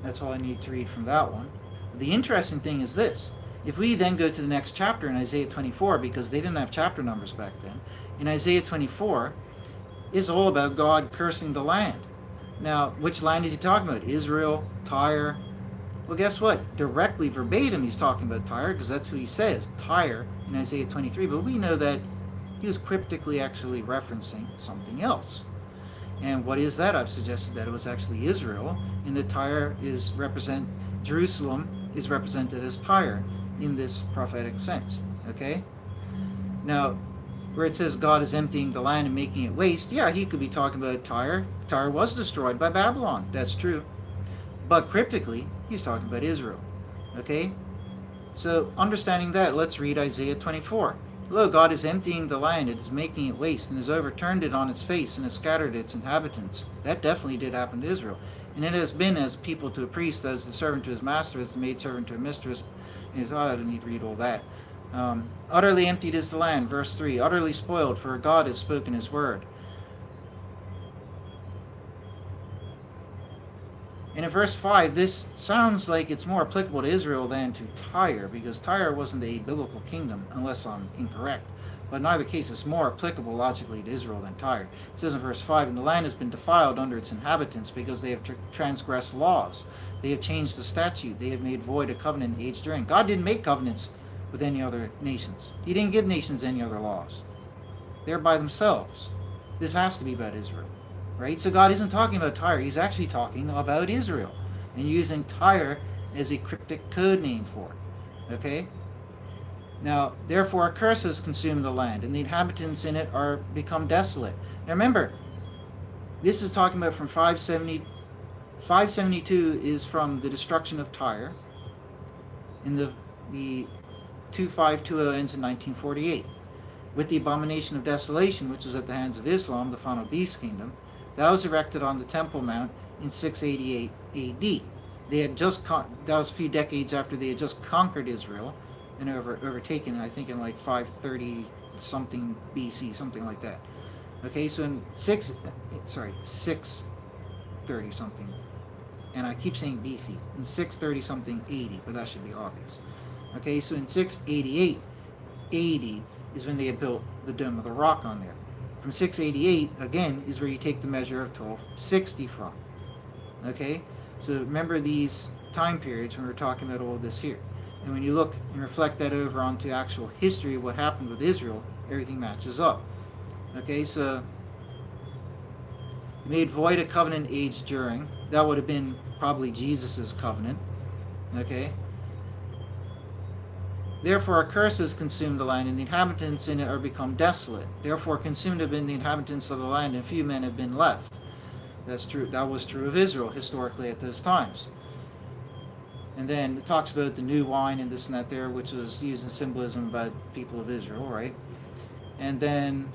A: that's all I need to read from that one. The interesting thing is this. If we then go to the next chapter in Isaiah 24, because they didn't have chapter numbers back then, in Isaiah 24, is all about God cursing the land. Now, which land is he talking about? Israel, Tyre. Well, guess what? Directly verbatim, he's talking about Tyre, because that's who he says. Tyre in Isaiah 23, but we know that he was cryptically actually referencing something else. And what is that? I've suggested that it was actually Israel, and that Jerusalem is represented as Tyre in this prophetic sense. Okay? Now, where it says God is emptying the land and making it waste, yeah, he could be talking about Tyre. Tyre was destroyed by Babylon. That's true. But cryptically, he's talking about Israel. Okay? So, understanding that, let's read Isaiah 24. Lo, God is emptying the land, it is making it waste, and has overturned it on its face, and has scattered its inhabitants. That definitely did happen to Israel. And it has been as people to a priest, as the servant to his master, as the maidservant to a mistress. And I don't need to read all that. Utterly emptied is the land, verse 3. Utterly spoiled, for God has spoken his word. And in verse 5, this sounds like it's more applicable to Israel than to Tyre, because Tyre wasn't a biblical kingdom, unless I'm incorrect. But in either case, it's more applicable logically to Israel than Tyre. It says in verse 5, and the land has been defiled under its inhabitants, because they have transgressed laws. They have changed the statute. They have made void a covenant age during. God didn't make covenants with any other nations. He didn't give nations any other laws. They're by themselves. This has to be about Israel. Right? So God isn't talking about Tyre. He's actually talking about Israel and using Tyre as a cryptic code name for it. Okay? Now, therefore a curse has consumed the land, and the inhabitants in it are become desolate. Now remember, this is talking about from 570. 572 is from the destruction of Tyre, and the 2520 ends in 1948. With the abomination of desolation, which was at the hands of Islam, the final beast kingdom, that was erected on the Temple Mount in 688 AD. They had just that was a few decades after they had just conquered Israel and overtaken, I think, in like 530 something BC, something like that. Okay, so in 630 something, and I keep saying BC, in 630 something 80, but that should be obvious. Okay, so in 688 AD is when they had built the Dome of the Rock on there. From 688, again, is where you take the measure of 1260 from. Okay? So remember these time periods when we're talking about all this here. And when you look and reflect that over onto actual history of what happened with Israel, everything matches up. Okay, so made void a covenant age during. That would have been probably Jesus' covenant. Okay? Therefore a curse has consumed the land, and the inhabitants in it are become desolate. Therefore consumed have been the inhabitants of the land, and few men have been left. That's true. That was true of Israel historically at those times. And then it talks about the new wine and this and that there, which was used in symbolism about people of Israel, right? And then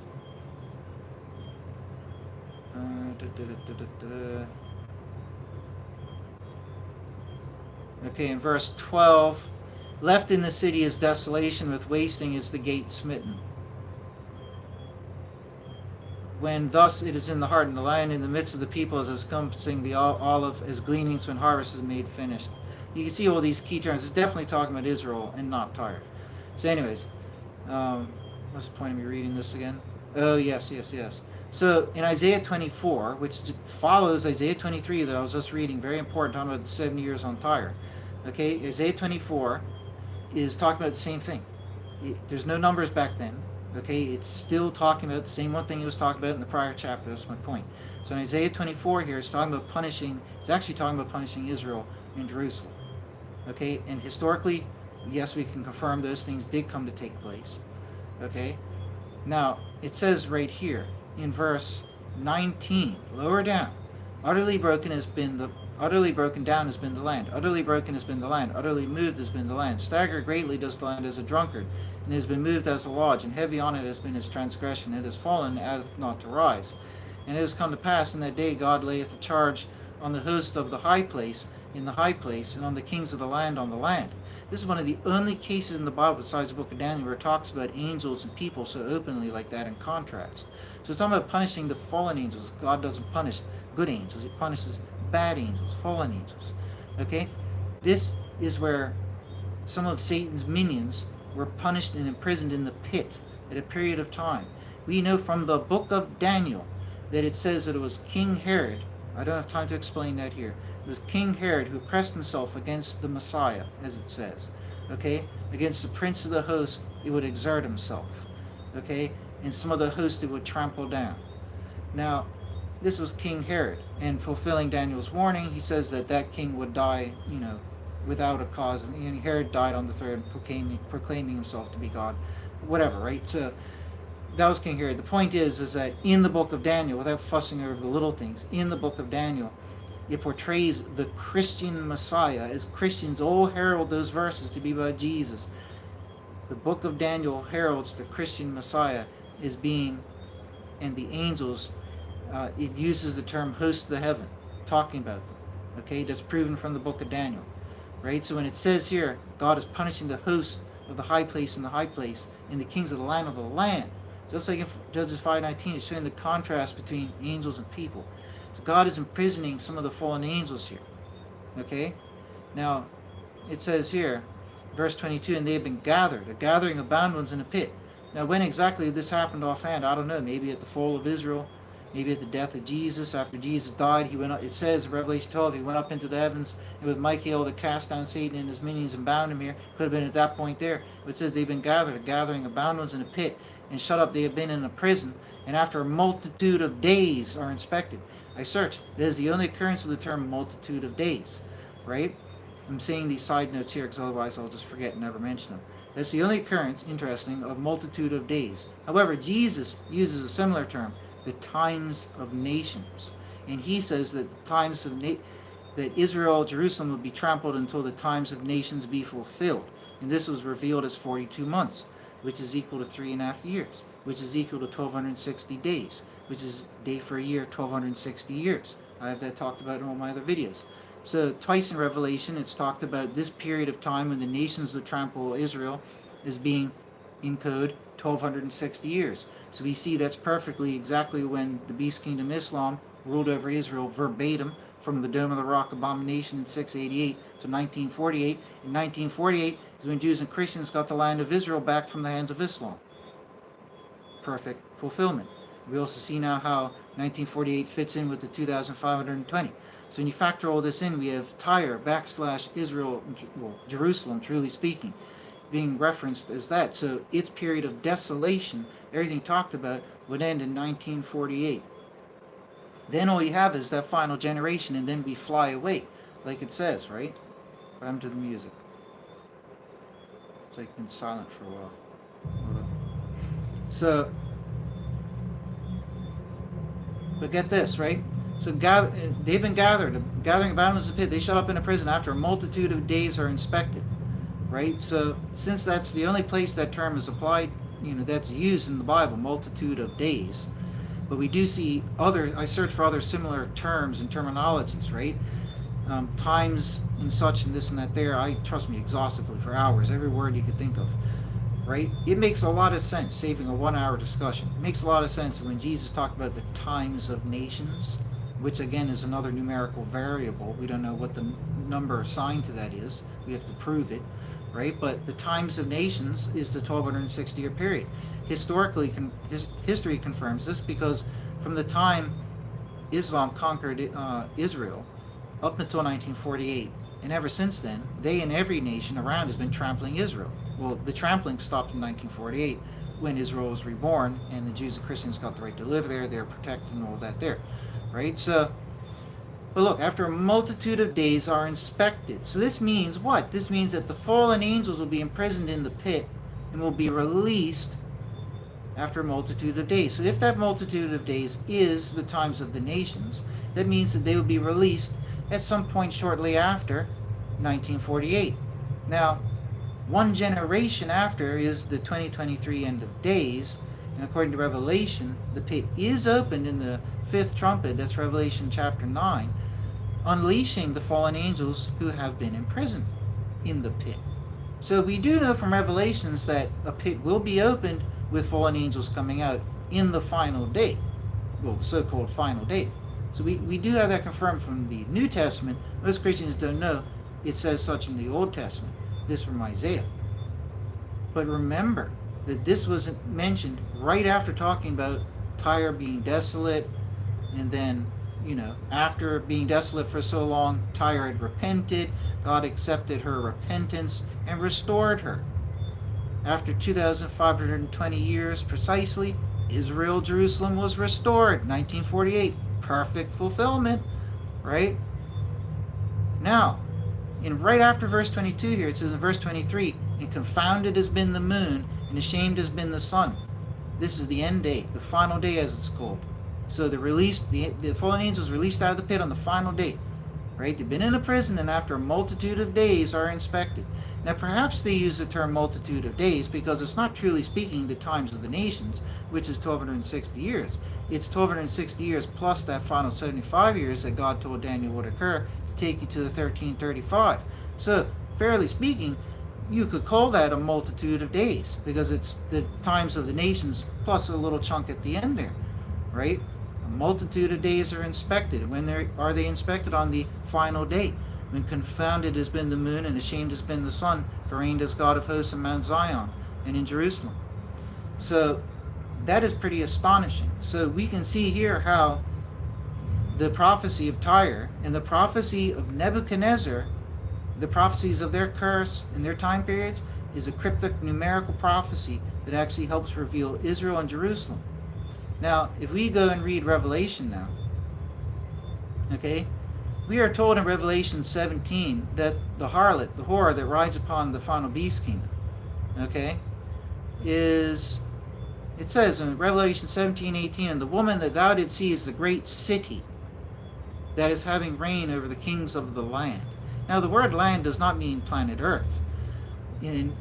A: okay, in verse 12, left in the city is desolation, with wasting is the gate smitten. When thus it is in the heart, and the lion in the midst of the people is encompassing the olive as gleanings when harvest is made finished. You can see all these key terms. It's definitely talking about Israel and not Tyre. So anyways, what's the point of me reading this again? Oh, yes. So in Isaiah 24, which follows Isaiah 23 that I was just reading, very important, talking about the 70 years on Tyre. Okay, Isaiah 24 is talking about the same thing. There's no numbers back then. Okay, it's still talking about the same one thing it was talking about in the prior chapter. That's my point. So in Isaiah 24 here, it's talking about punishing. It's actually talking about punishing Israel in Jerusalem. Okay, and historically, yes, we can confirm those things did come to take place. Okay, now it says right here in verse 19, lower down, utterly broken down has been the land. Utterly broken has been the land. Utterly moved has been the land. Staggered greatly does the land as a drunkard, and has been moved as a lodge, and heavy on it has been his transgression. It has fallen, and addeth not to rise. And it has come to pass in that day God layeth a charge on the host of the high place in the high place, and on the kings of the land on the land. This is one of the only cases in the Bible besides the book of Daniel where it talks about angels and people so openly like that in contrast. So it's talking about punishing the fallen angels. God doesn't punish good angels. He punishes bad angels, fallen angels. Okay? This is where some of Satan's minions were punished and imprisoned in the pit at a period of time. We know from the book of Daniel that it says that it was King Herod. I don't have time to explain that here. It was King Herod who pressed himself against the Messiah, as it says. Okay? Against the prince of the host, it would exert himself, okay? And some of the host it would trample down. Now, this was King Herod, and fulfilling Daniel's warning, he says that that king would die, without a cause. And Herod died on the throne, proclaiming himself to be God, whatever, right? So that was King Herod. The point is that in the book of Daniel, without fussing over the little things, in the book of Daniel, it portrays the Christian Messiah, as Christians all herald those verses to be about Jesus. The book of Daniel heralds the Christian Messiah as being, and the angels, it uses the term host of the heaven, talking about them. Okay, that's proven from the book of Daniel. Right? So when it says here, God is punishing the host of the high place in the high place, and the kings of the land, just like in Judges 5:19, it's showing the contrast between angels and people. So God is imprisoning some of the fallen angels here. Okay? Now, it says here, verse 22, and they have been gathered, a gathering of bound ones in a pit. Now, when exactly this happened offhand, I don't know. Maybe at the fall of Israel, maybe at the death of Jesus. After Jesus died, he went up, it says in Revelation 12, he went up into the heavens, and with Michael to cast down Satan and his minions and bound him here. Could have been at that point there. But it says they've been gathered, a gathering of bound ones in a pit, and shut up. They have been in a prison, and after a multitude of days are inspected. I searched. That is the only occurrence of the term multitude of days, right? I'm saying these side notes here because otherwise I'll just forget and never mention them. That's the only occurrence, interesting, of multitude of days. However, Jesus uses a similar term, the times of nations. And he says that the times of that Israel, Jerusalem, will be trampled until the times of nations be fulfilled. And this was revealed as 42 months, which is equal to 3.5 years, which is equal to 1,260 days, which is day for a year, 1,260 years. I have that talked about in all my other videos. So twice in Revelation, it's talked about this period of time when the nations would trample Israel as being, in code, 1,260 years. So we see that's perfectly exactly when the Beast Kingdom Islam ruled over Israel verbatim from the Dome of the Rock abomination in 688 to 1948. In 1948 is when Jews and Christians got the land of Israel back from the hands of Islam. Perfect fulfillment. We also see now how 1948 fits in with the 2,520. So when you factor all this in, we have Tyre / Israel, well, Jerusalem, truly speaking, being referenced as that. So its period of desolation, everything talked about, would end in 1948. Then all you have is that final generation, and then we fly away, like it says, right? What happened to the music? It's like been silent for a while. Hold on. So, but get this, right? So they've been gathering about in the pit. They shut up in a prison after a multitude of days are inspected, right? So since that's the only place that term is applied, that's used in the Bible, multitude of days. But we do see I search for other similar terms and terminologies, right? Times and such and this and that there. Trust me, exhaustively for hours, every word you could think of, right? It makes a lot of sense, saving a 1-hour discussion. It makes a lot of sense when Jesus talked about the times of nations, which again is another numerical variable. We don't know what the number assigned to that is. We have to prove it, right? But the times of nations is the 1,260-year period. Historically, history confirms this because from the time Islam conquered Israel up until 1948, and ever since then, they and every nation around has been trampling Israel. Well, the trampling stopped in 1948 when Israel was reborn and the Jews and Christians got the right to live there, they're protected and all that there. Right? So, but look, after a multitude of days are inspected. So this means what? This means that the fallen angels will be imprisoned in the pit and will be released after a multitude of days. So if that multitude of days is the times of the nations, that means that they will be released at some point shortly after 1948. Now, one generation after is the 2023 end of days, and according to Revelation, the pit is opened in the 5th trumpet, that's Revelation chapter 9, unleashing the fallen angels who have been imprisoned in the pit. So we do know from Revelations that a pit will be opened with fallen angels coming out in the final day, well, the so-called final day. So we do have that confirmed from the New Testament. Most Christians don't know it says such in the Old Testament, this from Isaiah. But remember that this was mentioned right after talking about Tyre being desolate, and then, after being desolate for so long, Tyre had repented, God accepted her repentance and restored her. After 2,520 years precisely, Israel, Jerusalem was restored. 1948. Perfect fulfillment, right? Now, right after verse 22 here, it says in verse 23, and confounded has been the moon, and ashamed has been the sun. This is the end day, the final day as it's called. So the fallen angels released out of the pit on the final day, right? They've been in a prison, and after a multitude of days are inspected. Now perhaps they use the term multitude of days because it's not truly speaking the times of the nations, which is 1260 years. It's 1260 years plus that final 75 years that God told Daniel would occur to take you to the 1335. So fairly speaking, you could call that a multitude of days because it's the times of the nations plus a little chunk at the end there, right? A multitude of days are inspected. When are they inspected? On the final day, when confounded has been the moon and ashamed has been the sun, for reigned as God of hosts in Mount Zion and in Jerusalem. So that is pretty astonishing. So we can see here how the prophecy of Tyre and the prophecy of Nebuchadnezzar, the prophecies of their curse and their time periods, is a cryptic numerical prophecy that actually helps reveal Israel and Jerusalem. Now, if we go and read Revelation now, okay, we are told in Revelation 17 that the harlot, the whore that rides upon the final beast kingdom, okay, it says in Revelation 17:18, and the woman that thou didst see is the great city that is having reign over the kings of the land. Now, the word land does not mean planet Earth. And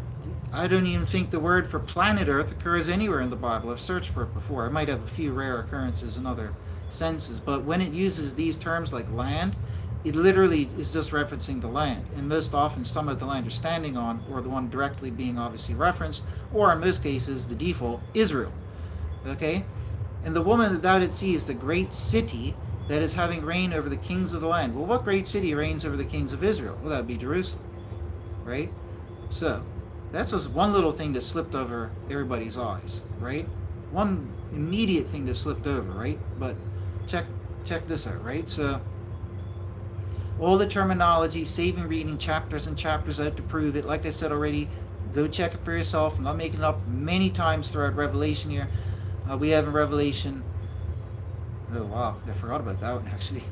A: I don't even think the word for planet Earth occurs anywhere in the Bible. I've searched for it before. It might have a few rare occurrences in other senses, but when it uses these terms like land, it literally is just referencing the land, and most often some of the land are standing on, or the one directly being obviously referenced, or in most cases the default, Israel. Okay? And the woman that thou didst see is the great city that is having reign over the kings of the land. Well, what great city reigns over the kings of Israel? Well, that would be Jerusalem, right? So that's just one little thing that slipped over everybody's eyes, right? One immediate thing that slipped over, right? But check this out, right? So all the terminology, saving reading chapters and chapters out to prove it. Like I said already, go check it for yourself. I'm not making it up many times throughout Revelation here. We have in Revelation, oh wow, I forgot about that one actually.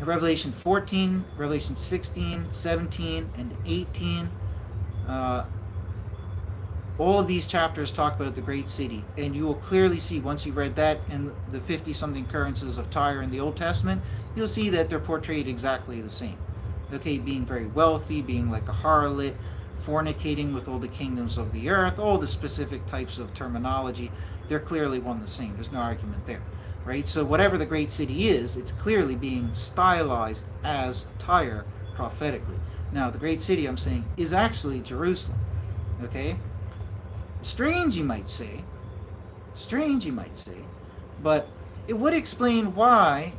A: In Revelation 14, Revelation 16, 17, and 18, all of these chapters talk about the great city, and you will clearly see once you read that and the 50-something occurrences of Tyre in the Old Testament, you'll see that they're portrayed exactly the same. Okay, being very wealthy, being like a harlot, fornicating with all the kingdoms of the earth, all the specific types of terminology, they're clearly one and the same. There's no argument there, right? So whatever the great city is, it's clearly being stylized as Tyre prophetically. Now, the great city, I'm saying, is actually Jerusalem, okay? Strange, you might say, but it would explain why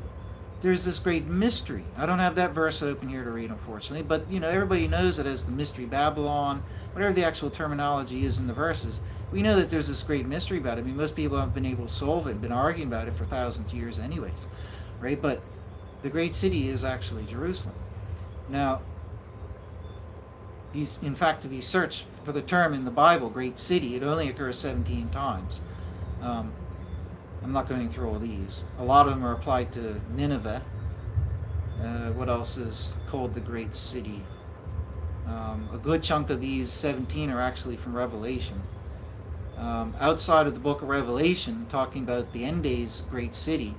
A: there's this great mystery. I don't have that verse open here to read, unfortunately, but everybody knows it as the mystery Babylon, whatever the actual terminology is in the verses. We know that there's this great mystery about it. I mean, most people haven't been able to solve it, been arguing about it for thousands of years anyways, right? But the great city is actually Jerusalem. Now, in fact, if you search for the term in the Bible, great city, it only occurs 17 times. I'm not going through all these. A lot of them are applied to Nineveh. What else is called the great city? A good chunk of these 17 are actually from Revelation. Outside of the book of Revelation, talking about the end days great city,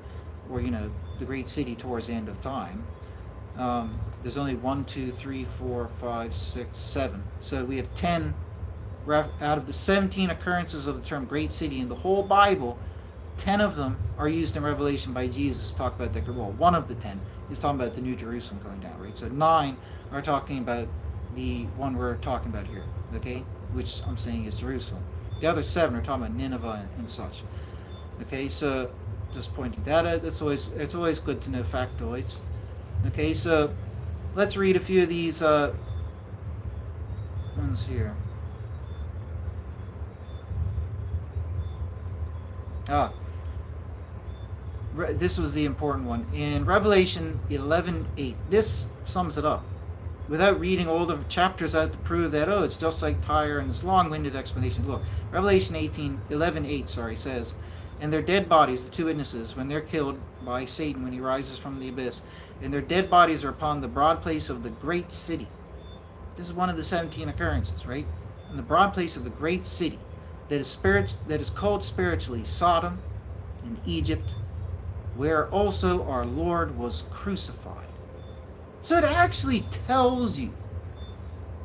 A: or the great city towards the end of time, there's only 1, 2, 3, 4, 5, 6, 7. So we have 10 out of the 17 occurrences of the term great city in the whole Bible. 10 of them are used in Revelation by Jesus to talk about the, well, one of the 10 is talking about the New Jerusalem going down, right? So 9 are talking about the one we're talking about here, okay, which I'm saying is Jerusalem. The other 7 are talking about Nineveh and such. Okay, so just pointing that out. It's always good to know factoids. Okay, so let's read a few of these ones here. This was the important one. In Revelation 11:8, this sums it up. without reading all the chapters out to prove that, oh, it's just like Tyre, and this long-winded explanation. Look, Revelation 11:8, says, and their dead bodies, the two witnesses, when they're killed by Satan when he rises from the abyss, and their dead bodies are upon the broad place of the great city. This is one of the 17 occurrences, right? In the broad place of the great city that is called spiritually Sodom and Egypt, where also our Lord was crucified. So it actually tells you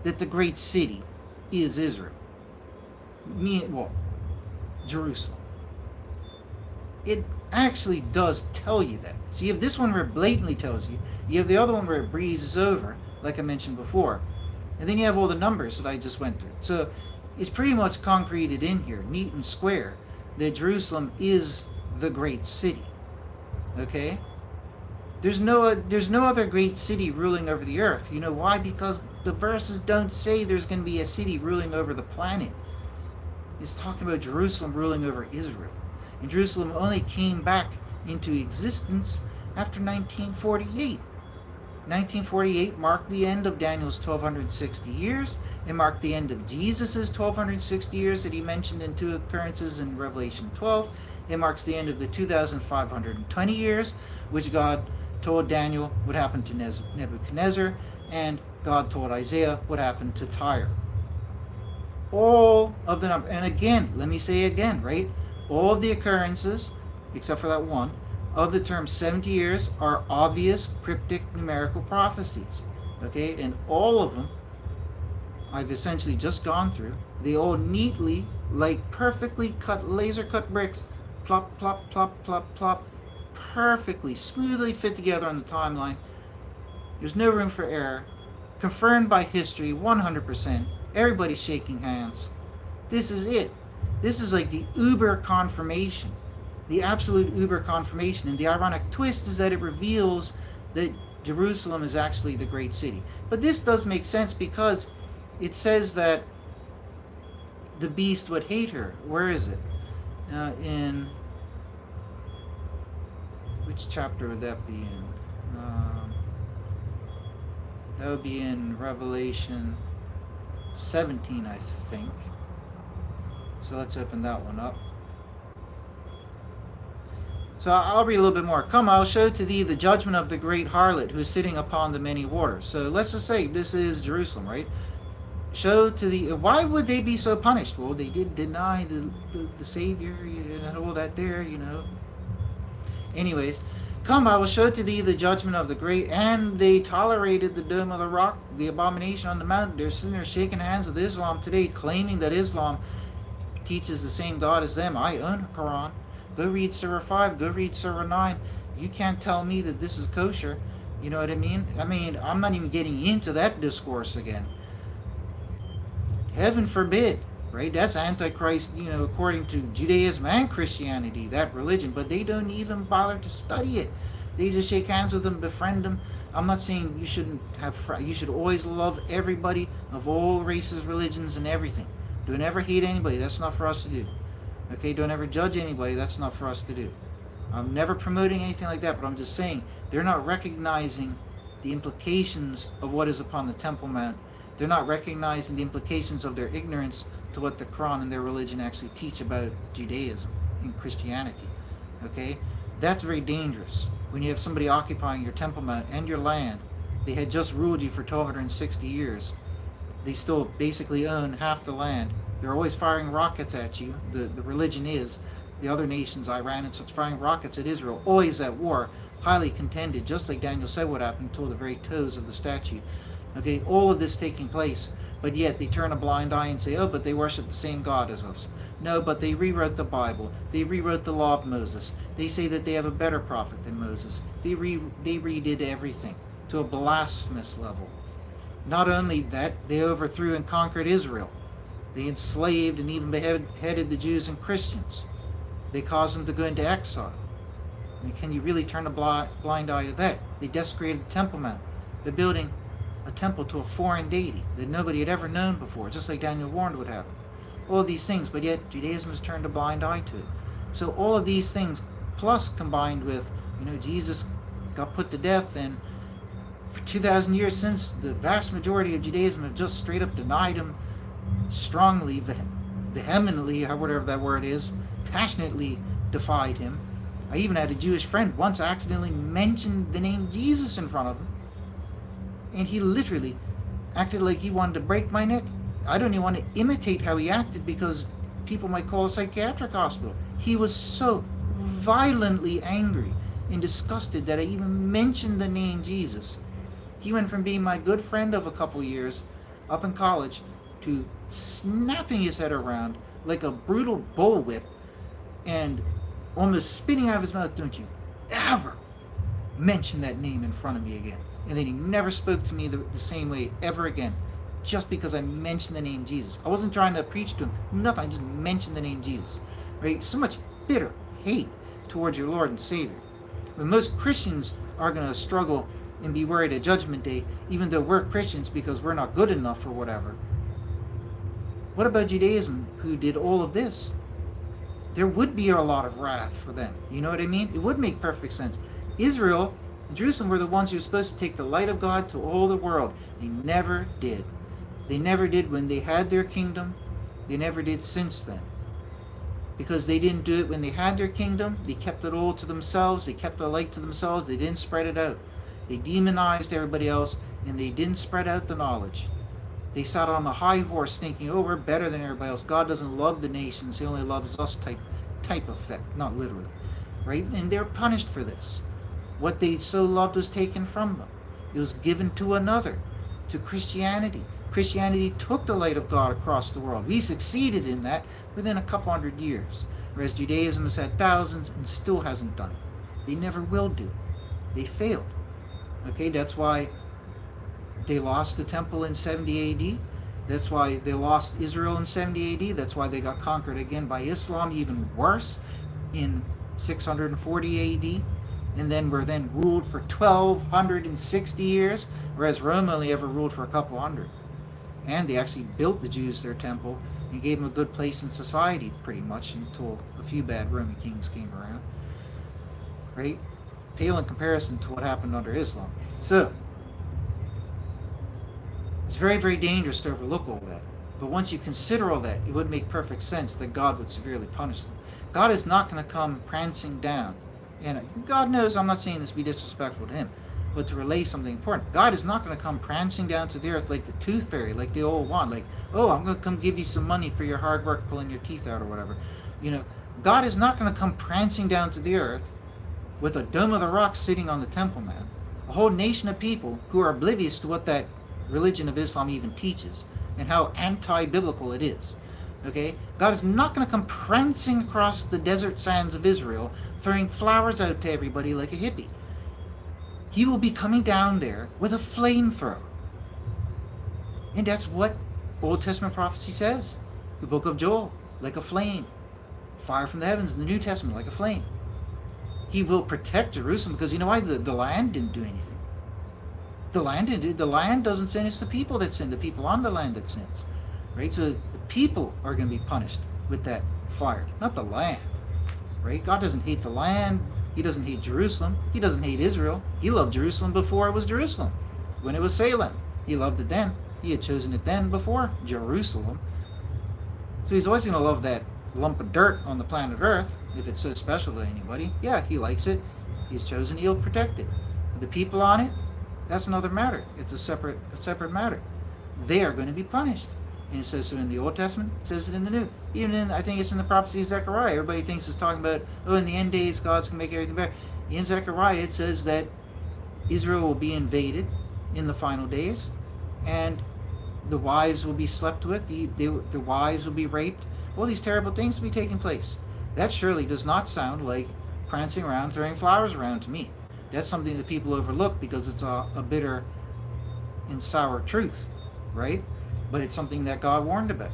A: that the great city is Israel. Jerusalem. It actually does tell you that. So you have this one where it blatantly tells you. You have the other one where it breezes over, like I mentioned before. And then you have all the numbers that I just went through. So it's pretty much concreted in here, neat and square, that Jerusalem is the great city. Okay? There's no other great city ruling over the earth. You know why? Because the verses don't say there's going to be a city ruling over the planet. It's talking about Jerusalem ruling over Israel. And Jerusalem only came back into existence after 1948. 1948 marked the end of Daniel's 1260 years. It marked the end of Jesus' 1260 years that he mentioned in two occurrences in Revelation 12. It marks the end of the 2,520 years, which God told Daniel would happen to Nebuchadnezzar, and God told Isaiah what happened to Tyre. All of the numbers, and again, let me say again, right? All of the occurrences, except for that one, of the term 70 years are obvious cryptic numerical prophecies. Okay, and all of them I've essentially just gone through. They all neatly, like perfectly cut, laser cut bricks, plop, plop, plop, plop, plop, perfectly, smoothly fit together on the timeline. There's no room for error. Confirmed by history, 100%. Everybody's shaking hands. This is it. This is like the uber confirmation. The absolute uber confirmation. And the ironic twist is that it reveals that Jerusalem is actually the great city. But this does make sense because it says that the beast would hate her. Where is it? In which chapter would that be in? That would be in Revelation 17, I think. So let's open that one up. So I'll read a little bit more. Come, I'll show to thee the judgment of the great harlot who is sitting upon the many waters. So let's just say this is Jerusalem, right? Show to thee. Why would they be so punished? Well, they did deny the Savior, and all that there, you know. Anyways, come, I will show to thee the judgment of the great, and they tolerated the dome of the rock, the abomination on the mountain. They're sitting there shaking hands with Islam today, claiming that Islam teaches the same God as them. I own a Quran. Go read Surah 5, go read Surah 9. You can't tell me that this is kosher. You know what I mean? I'm not even getting into that discourse again. Heaven forbid, right? That's Antichrist, according to Judaism and Christianity, that religion. But they don't even bother to study it. They just shake hands with them, befriend them. I'm not saying you shouldn't have, you should always love everybody of all races, religions, and everything. Don't ever hate anybody. That's not for us to do. Okay, don't ever judge anybody. That's not for us to do. I'm never promoting anything like that, but I'm just saying they're not recognizing the implications of what is upon the Temple Mount. They're not recognizing the implications of their ignorance to what the Quran and their religion actually teach about Judaism and Christianity. Okay? That's very dangerous. When you have somebody occupying your Temple Mount and your land, they had just ruled you for 1260 years. They still basically own half the land. They're always firing rockets at you. The religion is. The other nations, Iran and such, firing rockets at Israel, always at war, highly contended, just like Daniel said would happen until the very toes of the statue. Okay, all of this taking place, but yet they turn a blind eye and say, oh, but they worship the same God as us. No, but they rewrote the Bible. They rewrote the law of Moses. They say that they have a better prophet than Moses. They redid everything to a blasphemous level. Not only that, they overthrew and conquered Israel. They enslaved and even beheaded the Jews and Christians. They caused them to go into exile. Can you really turn a blind eye to that? They desecrated the Temple Mount. They're building a temple to a foreign deity that nobody had ever known before, just like Daniel warned would happen. All of these things, but yet Judaism has turned a blind eye to it. So all of these things, plus combined with, Jesus got put to death, and for 2,000 years since, the vast majority of Judaism have just straight up denied him strongly, vehemently, whatever that word is, passionately defied him. I even had a Jewish friend once accidentally mentioned the name Jesus in front of him, and he literally acted like he wanted to break my neck. I don't even want to imitate how he acted because people might call a psychiatric hospital. He was so violently angry and disgusted that I even mentioned the name Jesus. He went from being my good friend of a couple years up in college to snapping his head around like a brutal bullwhip and almost spitting out of his mouth, "Don't you ever mention that name in front of me again." And then he never spoke to me the same way ever again, just because I mentioned the name Jesus. I wasn't trying to preach to him, nothing. I just mentioned the name Jesus. Right? So much bitter hate towards your Lord and Savior. But most Christians are going to struggle and be worried at Judgment Day, even though we're Christians because we're not good enough or whatever. What about Judaism, who did all of this? There would be a lot of wrath for them. You know what I mean? It would make perfect sense. Israel and Jerusalem were the ones who were supposed to take the light of God to all the world. They never did. They never did when they had their kingdom. They never did since then. Because they didn't do it when they had their kingdom. They kept it all to themselves. They kept the light to themselves. They didn't spread it out. They demonized everybody else, and they didn't spread out the knowledge. They sat on the high horse thinking, oh, we're better than everybody else. God doesn't love the nations. He only loves us type effect, not literally. Right? And they're punished for this. What they so loved was taken from them. It was given to another, to Christianity. Christianity took the light of God across the world. We succeeded in that within a couple hundred years, whereas Judaism has had thousands and still hasn't done it. They never will do it. They failed. Okay, that's why they lost the temple in 70 AD. That's why they lost Israel in 70 AD. That's why they got conquered again by Islam, even worse, in 640 AD. And then were then ruled for 1,260 years, whereas Rome only ever ruled for a couple hundred. And they actually built the Jews their temple and gave them a good place in society, pretty much, until a few bad Roman kings came around. Right? Pale in comparison to what happened under Islam. So, it's very, very dangerous to overlook all that. But once you consider all that, it would make perfect sense that God would severely punish them. God is not going to come prancing down. And God knows I'm not saying this to be disrespectful to him, but to relay something important. God is not going to come prancing down to the earth like the tooth fairy, like they all want. Like, oh, I'm going to come give you some money for your hard work pulling your teeth out or whatever. You know, God is not going to come prancing down to the earth with a dome of the rock sitting on the Temple Mount. A whole nation of people who are oblivious to what that religion of Islam even teaches and how anti-biblical it is. Okay? God is not going to come prancing across the desert sands of Israel, throwing flowers out to everybody like a hippie. He will be coming down there with a flamethrower. And that's what Old Testament prophecy says. The book of Joel, like a flame. Fire from the heavens in the New Testament, like a flame. He will protect Jerusalem because you know why? The land didn't do anything. The land doesn't sin, it's the people that sin, the people on the land that sins. Right? So the people are going to be punished with that fire, not the land. Right? God doesn't hate the land. He doesn't hate Jerusalem. He doesn't hate Israel. He loved Jerusalem before it was Jerusalem. When it was Salem. He loved it then. He had chosen it then before Jerusalem. So he's always going to love that lump of dirt on the planet Earth, if it's so special to anybody. Yeah, he likes it. He's chosen, he'll protect it. The people on it, that's another matter. It's a separate matter. They are going to be punished. And it says so in the Old Testament, it says it in the New. Even in, I think it's in the prophecy of Zechariah. Everybody thinks it's talking about, oh, in the end days, God's going to make everything better. In Zechariah, it says that Israel will be invaded in the final days, and the wives will be slept with, the wives will be raped. All these terrible things will be taking place. That surely does not sound like prancing around, throwing flowers around to me. That's something that people overlook because it's a bitter and sour truth, right? But it's something that God warned about.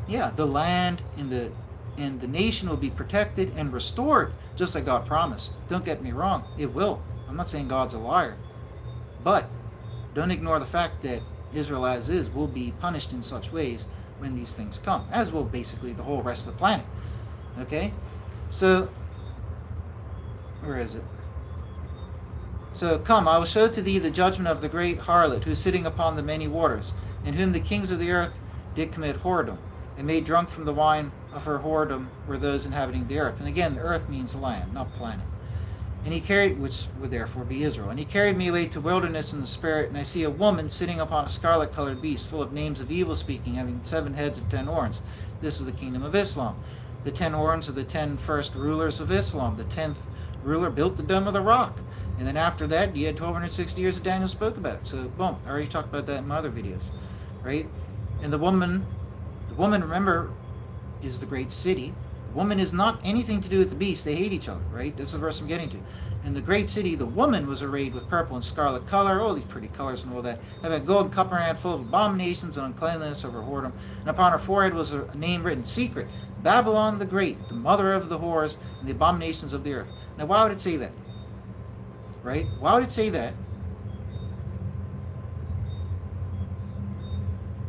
A: Yeah, the land and the nation will be protected and restored, just like God promised. Don't get me wrong, it will. I'm not saying God's a liar. But don't ignore the fact that Israel as is will be punished in such ways when these things come, as will basically the whole rest of the planet. Okay? So, where is it? So come, I will show to thee the judgment of the great harlot, who is sitting upon the many waters, in whom the kings of the earth did commit whoredom, and made drunk from the wine of her whoredom were those inhabiting the earth. And again, the earth means land, not planet. And he carried, which would therefore be Israel. And he carried me away to wilderness in the spirit, and I see a woman sitting upon a scarlet-colored beast, full of names of evil speaking, having 7 heads and 10 horns. This was the kingdom of Islam. The 10 horns are the 10 first rulers of Islam. The 10th ruler built the Dome of the Rock. And then after that, you had 1260 years that Daniel spoke about. So, boom, I already talked about that in my other videos, right? And the woman, remember, is the great city. The woman is not anything to do with the beast. They hate each other, right? That's the verse I'm getting to. In the great city, the woman was arrayed with purple and scarlet color, all these pretty colors and all that, having a golden cup in her hand full of abominations and uncleanness of her whoredom. And upon her forehead was a name written, Secret, Babylon the Great, the mother of the whores and the abominations of the earth. Now, why would it say that? Right? Why would it say that?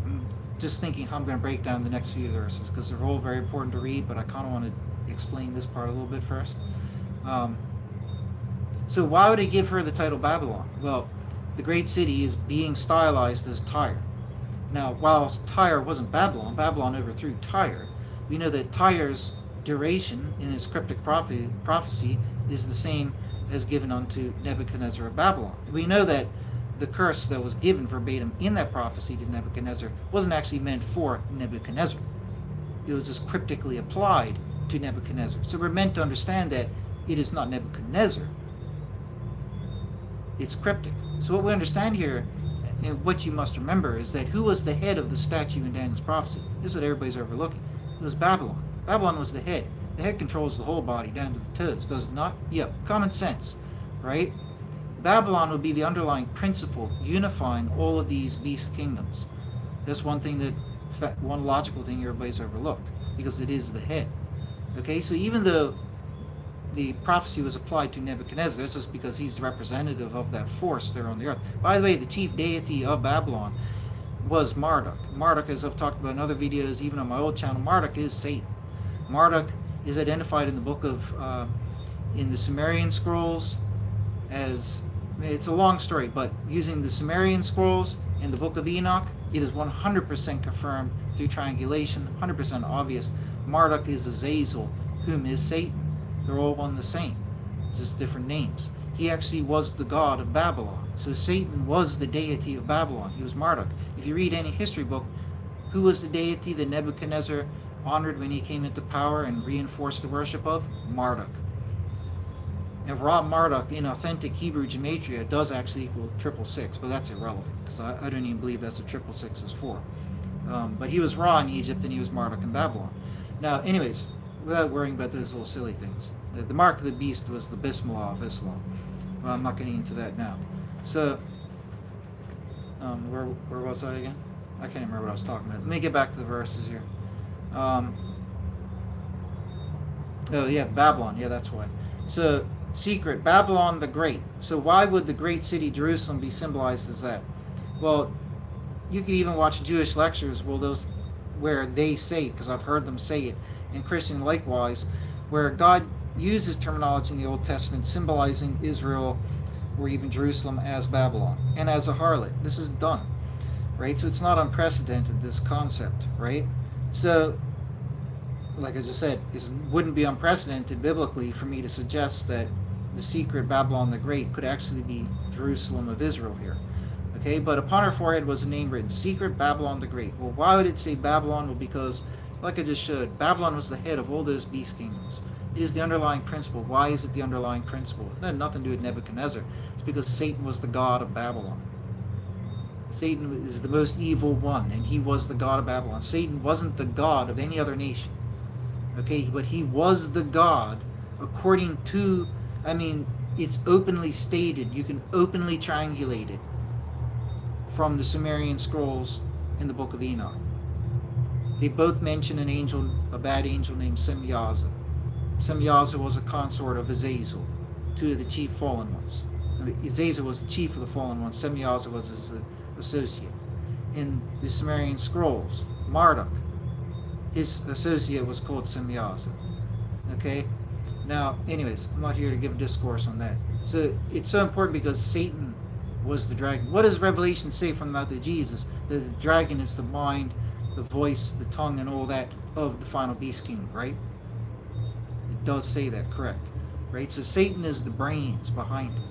A: I'm just thinking how I'm going to break down the next few verses, because they're all very important to read, but I kind of want to explain this part a little bit first. So why would it give her the title Babylon? Well, the great city is being stylized as Tyre. Now, while Tyre wasn't Babylon, Babylon overthrew Tyre. We know that Tyre's duration in its cryptic prophecy is the same as given unto Nebuchadnezzar of Babylon. We know that the curse that was given verbatim in that prophecy to Nebuchadnezzar wasn't actually meant for Nebuchadnezzar. It was just cryptically applied to Nebuchadnezzar. So we're meant to understand that it is not Nebuchadnezzar. It's cryptic. So what we understand here, and what you must remember, is that who was the head of the statue in Daniel's prophecy? This is what everybody's overlooking. It was Babylon. Babylon was the head. The head controls the whole body down to the toes, does it not? Yep, common sense, right? Babylon would be the underlying principle unifying all of these beast kingdoms. That's one logical thing everybody's overlooked, because it is the head. Okay, so even though the prophecy was applied to Nebuchadnezzar, that's just because he's the representative of that force there on the earth. By the way, the chief deity of Babylon was Marduk. Marduk, as I've talked about in other videos, even on my old channel, Marduk is Satan. Marduk is identified in the book of, in the Sumerian scrolls as, it's a long story, but using the Sumerian scrolls in the book of Enoch, it is 100% confirmed through triangulation, 100% obvious. Marduk is Azazel, whom is Satan. They're all one and the same, just different names. He actually was the god of Babylon. So Satan was the deity of Babylon. He was Marduk. If you read any history book, who was the deity that Nebuchadnezzar honored when he came into power and reinforced the worship of? Marduk. And Ra Marduk in authentic Hebrew gematria does actually equal 666, but that's irrelevant, because I don't even believe that's what 666 is for. But he was Ra in Egypt and he was Marduk in Babylon. Now, anyways, without worrying about those little silly things, the mark of the beast was the Bismillah of Islam. Well, I'm not getting into that now. So, where was I again? I can't remember what I was talking about. Let me get back to the verses here. Oh yeah, Babylon. Yeah, that's why. So, secret, Babylon the Great. So why would the great city Jerusalem be symbolized as that? Well, you could even watch Jewish lectures where they say, because I've heard them say it, and Christian likewise, where God uses terminology in the Old Testament symbolizing Israel or even Jerusalem as Babylon and as a harlot. This is done, right? So it's not unprecedented, this concept, right? So, like I just said, it wouldn't be unprecedented biblically for me to suggest that the secret Babylon the Great could actually be Jerusalem of Israel here. Okay, but upon her forehead was a name written, Secret Babylon the Great. Well, why would it say Babylon? Well, because, like I just showed, Babylon was the head of all those beast kingdoms. It is the underlying principle. Why is it the underlying principle? It had nothing to do with Nebuchadnezzar. It's because Satan was the god of Babylon. Satan is the most evil one, and he was the god of Babylon. Satan wasn't the god of any other nation. Okay, but he was the god according to, it's openly stated. You can openly triangulate it from the Sumerian scrolls in the book of Enoch. They both mention a bad angel named Semyaza. Semyaza was a consort of Azazel, two of the chief fallen ones. Azazel was the chief of the fallen ones. Semyaza was his associate. In the Sumerian scrolls, Marduk, his associate was called Semyaza. Okay? Now, anyways, I'm not here to give a discourse on that. So it's so important because Satan was the dragon. What does Revelation say from the mouth of Jesus? That the dragon is the mind, the voice, the tongue, and all that of the final beast king, right? It does say that, correct? Right? So Satan is the brains behind it.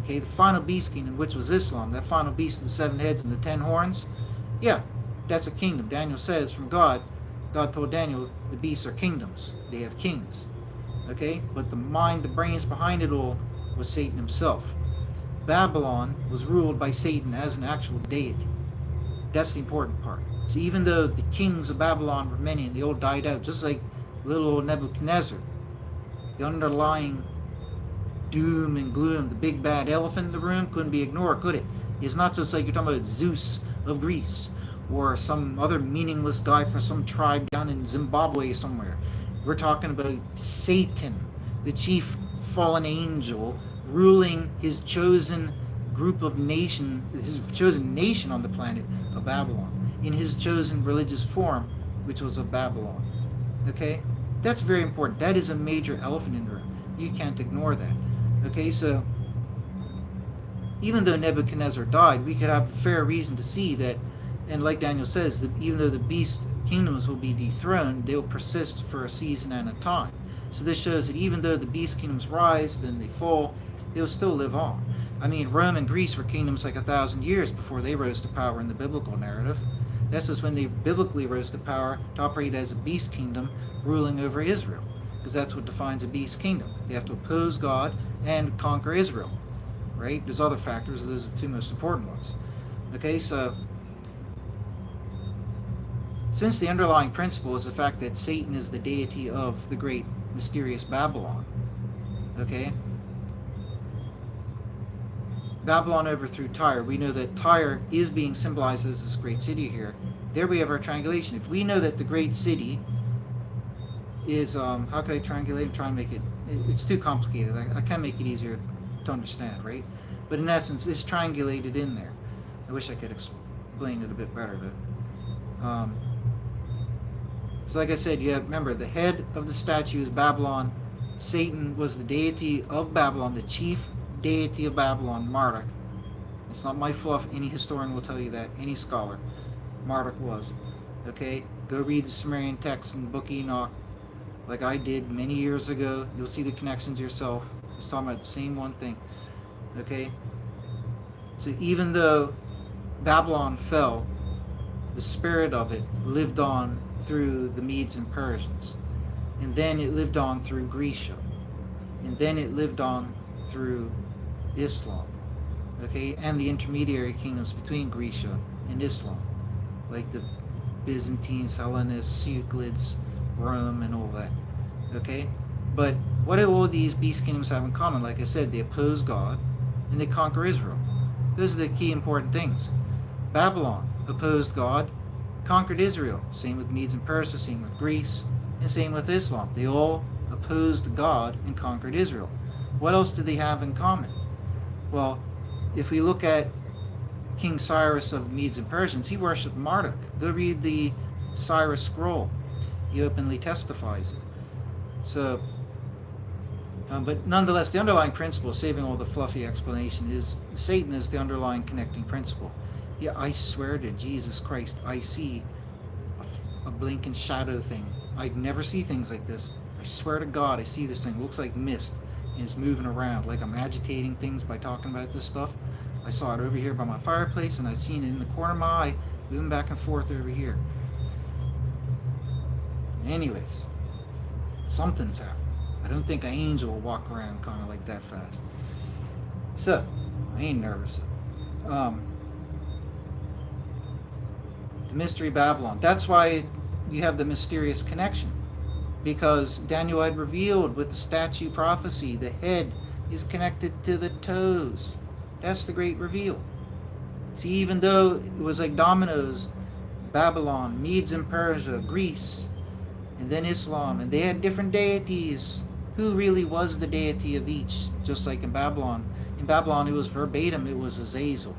A: Okay, the final beast kingdom, which was Islam, that final beast with the 7 heads and the 10 horns, yeah, that's a kingdom. Daniel says from God, God told Daniel, the beasts are kingdoms. They have kings. Okay, but the mind, the brains behind it all was Satan himself. Babylon was ruled by Satan as an actual deity. That's the important part. So even though the kings of Babylon were many and they all died out, just like little old Nebuchadnezzar, the underlying doom and gloom, the big bad elephant in the room couldn't be ignored, could it? It's not just like you're talking about Zeus of Greece or some other meaningless guy from some tribe down in Zimbabwe somewhere. We're talking about Satan, the chief fallen angel, ruling his chosen group of nation, his chosen nation on the planet of Babylon, in his chosen religious form, which was of Babylon. Okay? That's very important. That is a major elephant in the room. You can't ignore that. Okay, so even though Nebuchadnezzar died, we could have a fair reason to see that, and like Daniel says, that even though the beast kingdoms will be dethroned, they'll persist for a season and a time. So this shows that even though the beast kingdoms rise, then they fall, they'll still live on. I mean, Rome and Greece were kingdoms like 1,000 years before they rose to power in the biblical narrative. This is when they biblically rose to power to operate as a beast kingdom ruling over Israel, because that's what defines a beast kingdom. They have to oppose God and conquer Israel, right? There's other factors, those are the 2 most important ones. Okay, so since the underlying principle is the fact that Satan is the deity of the great mysterious Babylon, okay, Babylon overthrew Tyre. We know that Tyre is being symbolized as this great city here. There we have our triangulation. If we know that the great city is, how could I triangulate and try and make it, it's too complicated. I can make it easier to understand, right? But in essence, it's triangulated in there. I wish I could explain it a bit better, though. So like I said, you have, remember, the head of the statue is Babylon. Satan was the deity of Babylon, the chief deity of Babylon, Marduk. It's not my fluff. Any historian will tell you that. Any scholar. Marduk was. Okay? Go read the Sumerian text in the Book of Enoch, like I did many years ago. You'll see the connections yourself. It's talking about the same one thing. Okay? So even though Babylon fell, the spirit of it lived on through the Medes and Persians. And then it lived on through Grecia. And then it lived on through Islam. Okay? And the intermediary kingdoms between Grecia and Islam, like the Byzantines, Hellenists, Euclids, Rome, and all that. Okay? But what do all these beast kingdoms have in common? Like I said, they oppose God and they conquer Israel. Those are the key important things. Babylon opposed God, conquered Israel. Same with Medes and Persia, same with Greece, and same with Islam. They all opposed God and conquered Israel. What else do they have in common? Well, if we look at King Cyrus of the Medes and Persians, he worshipped Marduk. Go read the Cyrus scroll. He openly testifies it. So, but nonetheless, the underlying principle, saving all the fluffy explanation, is Satan is the underlying connecting principle. Yeah, I swear to Jesus Christ, I see a blinking shadow thing. I never see things like this. I swear to God, I see this thing. It looks like mist, and it's moving around, like I'm agitating things by talking about this stuff. I saw it over here by my fireplace, and I've seen it in the corner of my eye, moving back and forth over here. Anyways, something's happening. I don't think an angel will walk around kind of like that fast. So, I ain't nervous. The Mystery Babylon. That's why you have the mysterious connection. Because Daniel had revealed with the statue prophecy, the head is connected to the toes. That's the great reveal. See, even though it was like dominoes, Babylon, Medes and Persia, Greece, and then Islam, and they had different deities. Who really was the deity of each? Just like in Babylon. In Babylon, it was verbatim, it was Azazel,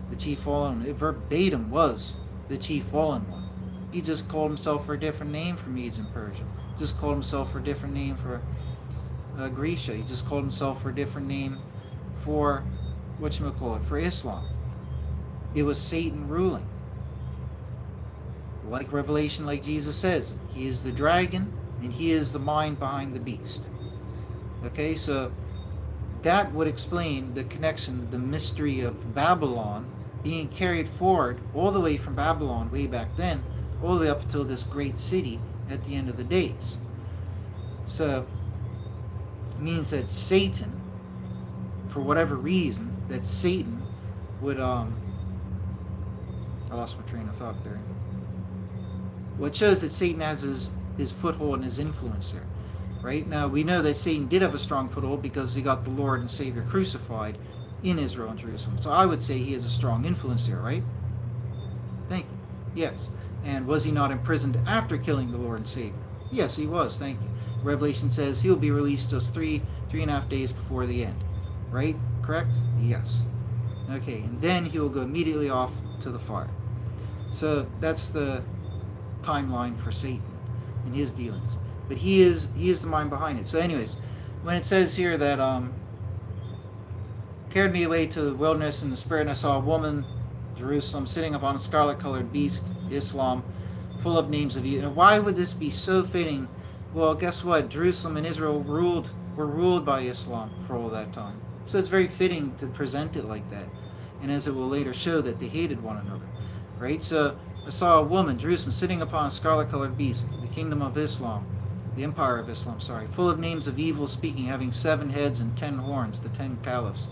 A: the chief fallen one. It verbatim was the chief fallen one. He just called himself for a different name for Medes and Persia. Just called himself for a different name for Grecia. He just called himself for a different name for whatchamacallit, for Islam. It was Satan ruling. Like Revelation, like Jesus says, he is the dragon and he is the mind behind the beast. Okay, so that would explain the connection, the mystery of Babylon being carried forward all the way from Babylon way back then, all the way up until this great city at the end of the days. So it means that Satan, for whatever reason, that Satan would I lost my train of thought there. Well, it shows that Satan has his foothold and his influence there. Right? Now, we know that Satan did have a strong foothold because he got the Lord and Savior crucified in Israel and Jerusalem. So I would say he has a strong influence there, right? Thank you. Yes. And was he not imprisoned after killing the Lord and Savior? Yes, he was. Thank you. Revelation says he'll be released just three and a half days before the end. Right? Correct? Yes. Okay, and then he will go immediately off to the fire. So that's the timeline for Satan and his dealings. But he is the mind behind it. So anyways, when it says here that carried me away to the wilderness in the spirit, and I saw a woman, Jerusalem, sitting upon a scarlet-colored beast, Islam, full of names of evil. And why would this be so fitting? Well, guess what? Jerusalem and Israel were ruled by Islam for all that time. So it's very fitting to present it like that. And as it will later show, that they hated one another. Right? So I saw a woman, Jerusalem, sitting upon a scarlet-colored beast, the kingdom of Islam, the empire of Islam, full of names of evil speaking, having 7 heads and 10 horns, the 10 caliphs.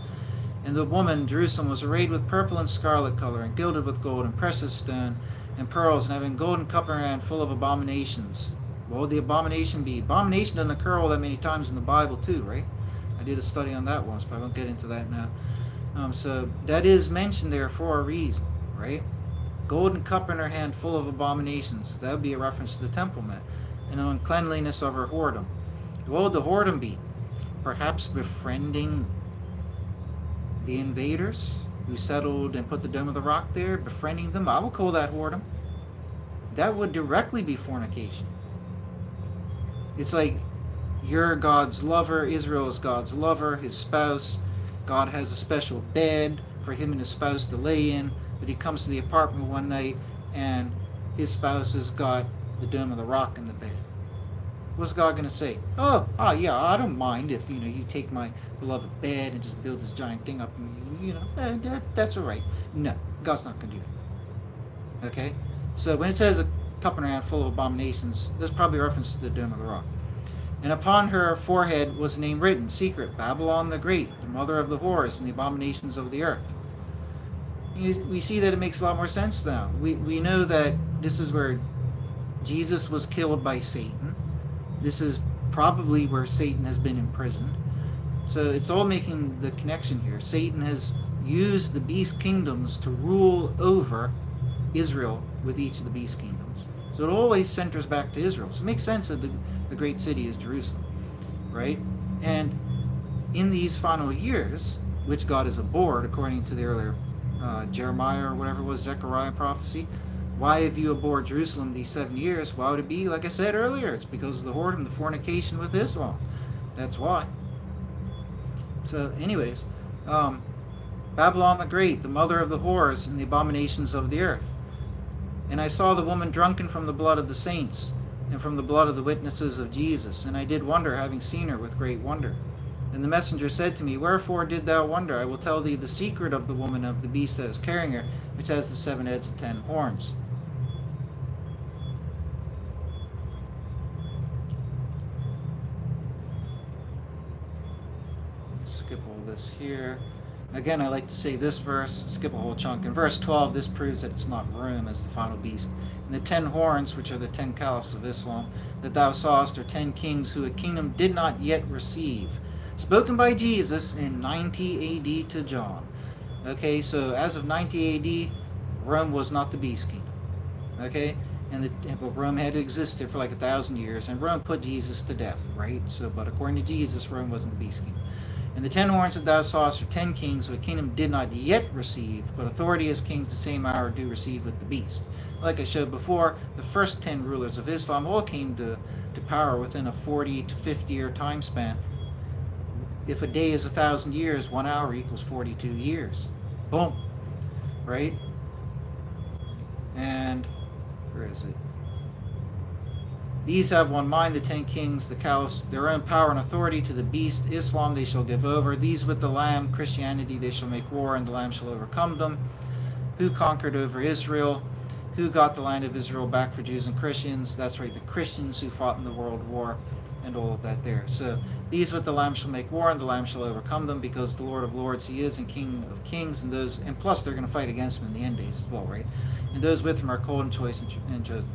A: And the woman, Jerusalem, was arrayed with purple and scarlet color, and gilded with gold, and precious stone, and pearls, and having golden cup in her hand, full of abominations. What would the abomination be? Abomination doesn't occur all that many times in the Bible, too, right? I did a study on that once, but I won't get into that now. So that is mentioned there for a reason, right? Golden cup in her hand, full of abominations. That would be a reference to the temple mount. And the uncleanliness of her whoredom. What would the whoredom be? Perhaps befriending the invaders who settled and put the Dome of the Rock there, befriending them. I would call that whoredom. That would directly be fornication. It's like you're God's lover, Israel is God's lover, his spouse. God has a special bed for him and his spouse to lay in, but he comes to the apartment one night and his spouse has got the Dome of the Rock in the bed. What's God going to say? Oh, yeah, I don't mind if, you take my beloved bed and just build this giant thing up and, that's all right. No, God's not going to do that. Okay? So when it says a cup in her hand full of abominations, there's probably a reference to the Dome of the Rock. And upon her forehead was a name written, Secret, Babylon the Great, the mother of the whores and the abominations of the earth. We see that it makes a lot more sense now. We know that this is where Jesus was killed by Satan. This is probably where Satan has been imprisoned. So it's all making the connection here. Satan has used the beast kingdoms to rule over Israel with each of the beast kingdoms. So it always centers back to Israel. So it makes sense that the great city is Jerusalem, right? And in these final years, which God has abhorred, according to the earlier Jeremiah or whatever it was, Zechariah prophecy, why have you abhorred Jerusalem these 7 years? Why would it be? Like I said earlier, it's because of the whoredom, the fornication with Islam. That's why. So anyways, Babylon the Great, the mother of the whores and the abominations of the earth. And I saw the woman drunken from the blood of the saints and from the blood of the witnesses of Jesus. And I did wonder, having seen her with great wonder. And the messenger said to me, Wherefore did thou wonder? I will tell thee the secret of the woman of the beast that is carrying her, which has the 7 heads and 10 horns. Skip all this here. Again, I like to say this verse, skip a whole chunk. In verse 12, this proves that it's not Rome as the final beast. And the 10 horns, which are the 10 caliphs of Islam, that thou sawest, are 10 kings who a kingdom did not yet receive. Spoken by Jesus in 90 AD to John. Okay, so as of 90 AD, Rome was not the beast kingdom. Okay, but Rome had existed for like 1,000 years, and Rome put Jesus to death, right? So, but according to Jesus, Rome wasn't the beast kingdom. And the 10 horns that thou sawest are 10 kings who a kingdom did not yet receive, but authority as kings the same hour do receive with the beast. Like I showed before, the first 10 rulers of Islam all came to power within a 40 to 50 year time span. If a day is 1,000 years, 1 hour equals 42 years. Boom. Right? And where is it? These have one mind, the 10 kings, the caliphs, their own power and authority. To the beast, Islam, they shall give over. These with the Lamb, Christianity, they shall make war, and the Lamb shall overcome them. Who conquered over Israel? Who got the land of Israel back for Jews and Christians? That's right, the Christians who fought in the World War and all of that there. So these with the Lamb shall make war, and the Lamb shall overcome them, because the Lord of Lords he is, and King of Kings, and plus they're going to fight against him in the end days as well, right? And those with him are called and choice and chosen.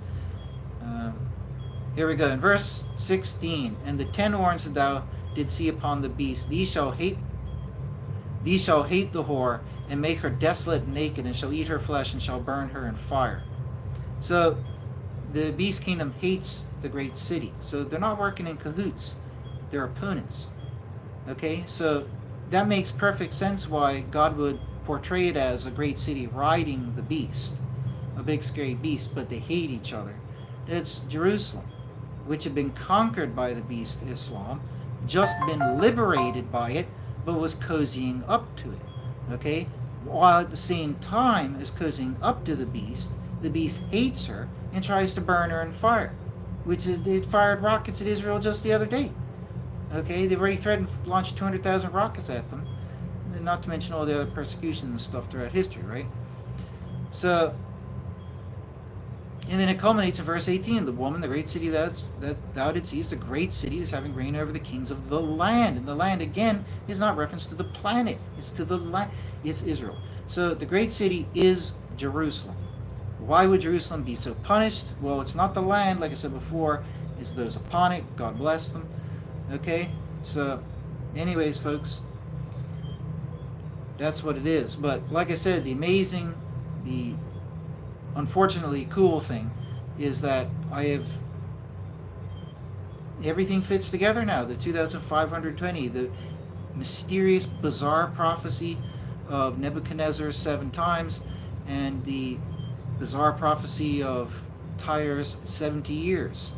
A: Here we go, in verse 16, and the 10 horns that thou did see upon the beast, these shall hate the whore, and make her desolate and naked, and shall eat her flesh, and shall burn her in fire. So the beast kingdom hates the great city. So they're not working in cahoots. They're opponents. Okay, so that makes perfect sense why God would portray it as a great city riding the beast, a big scary beast, but they hate each other. It's Jerusalem, which had been conquered by the beast Islam, just been liberated by it, but was cozying up to it. Okay, while at the same time as cozying up to the beast hates her and tries to burn her in fire, which is, they fired rockets at Israel just the other day. Okay, they've already threatened to launch 200,000 rockets at them, not to mention all the other persecution and stuff throughout history, right? So, and then it culminates in verse 18, the woman, the great city that thou didst see, is the great city is having reign over the kings of the land. And the land, again, is not reference to the planet. It's to the land. It's Israel. So the great city is Jerusalem. Why would Jerusalem be so punished? Well, it's not the land, like I said before. It's those upon it. God bless them. Okay? So, anyways, folks, that's what it is. But, like I said, the unfortunately cool thing is that everything fits together now. The 2520, the mysterious, bizarre prophecy of Nebuchadnezzar 7 times, and the bizarre prophecy of Tyre's 70 years.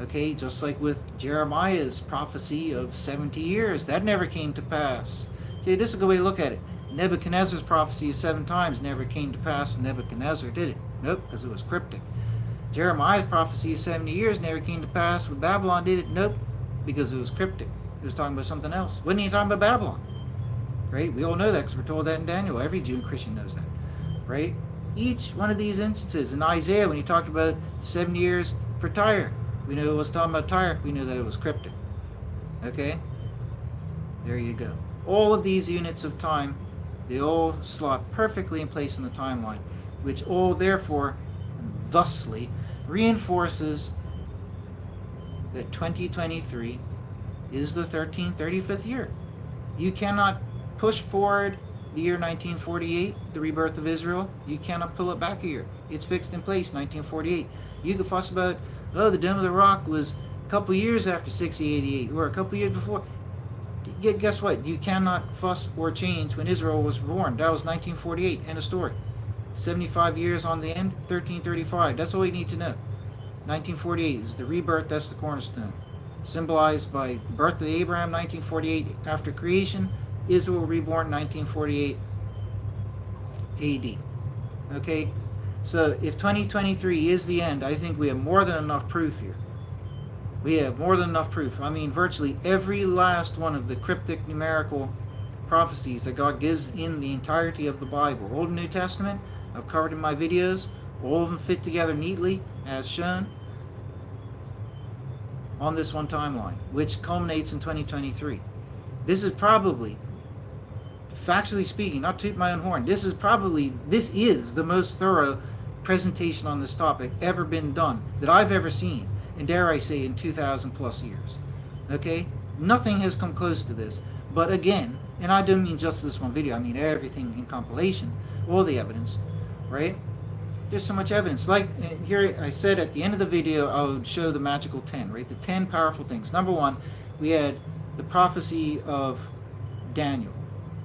A: Okay, just like with Jeremiah's prophecy of 70 years. That never came to pass. See, this is a good way to look at it. Nebuchadnezzar's prophecy of 7 times never came to pass with Nebuchadnezzar, did it? Nope, because it was cryptic. Jeremiah's prophecy of 70 years never came to pass with Babylon, did it? Nope, because it was cryptic. It was talking about something else. Wasn't even talking about Babylon. Right? We all know that because we're told that in Daniel. Every Jew and Christian knows that. Right? Each one of these instances. In Isaiah, when he talked about 7 years for Tyre, we knew it was talking about Tyre. We knew that it was cryptic. Okay? There you go. All of these units of time, they all slot perfectly in place in the timeline, which all therefore, thusly, reinforces that 2023 is the 1335th year. You cannot push forward the year 1948, the rebirth of Israel. You cannot pull it back a year. It's fixed in place, 1948. You can fuss about, oh, the Dome of the Rock was a couple years after 6088, or a couple years before. Guess what? You cannot fuss or change when Israel was born. That was 1948. End of story. 75 years on the end, 1335. That's all you need to know. 1948 is the rebirth. That's the cornerstone. Symbolized by the birth of Abraham, 1948 after creation. Israel reborn, 1948 AD. Okay? So if 2023 is the end, I think we have more than enough proof here. We have more than enough proof. I mean, virtually every last one of the cryptic numerical prophecies that God gives in the entirety of the Bible, Old and New Testament, I've covered in my videos. All of them fit together neatly, as shown, on this one timeline, which culminates in 2023. This is probably, factually speaking, not to toot my own horn, this is the most thorough presentation on this topic ever been done, that I've ever seen. And dare I say, in 2,000 plus years. Okay? Nothing has come close to this. But again, and I don't mean just this one video, I mean everything in compilation, all the evidence, right? There's so much evidence. Like here I said at the end of the video, I would show the magical 10, right? The 10 powerful things. Number one, we had the prophecy of Daniel,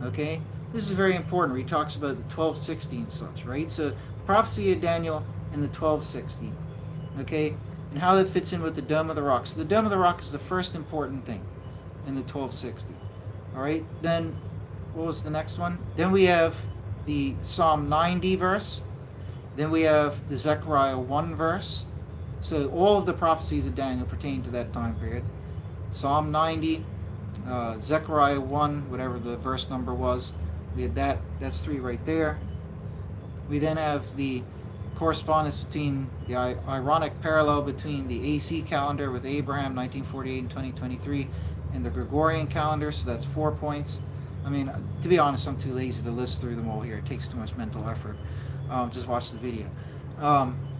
A: okay? This is very important where he talks about the 1260 and such, right? So, prophecy of Daniel and the 1260, okay? And how that fits in with the Dome of the Rock. So the Dome of the Rock is the first important thing in the 1260. All right, then what was the next one? Then we have the Psalm 90 verse. Then we have the Zechariah 1 verse. So all of the prophecies of Daniel pertain to that time period. Psalm 90, Zechariah 1, whatever the verse number was. We had that. That's 3 right there. We then have the correspondence between the ironic parallel between the AC calendar with Abraham 1948 and 2023 and the Gregorian calendar, so that's 4 points. I mean, to be honest, I'm too lazy to list through them all here. It takes too much mental effort. Just watch the video.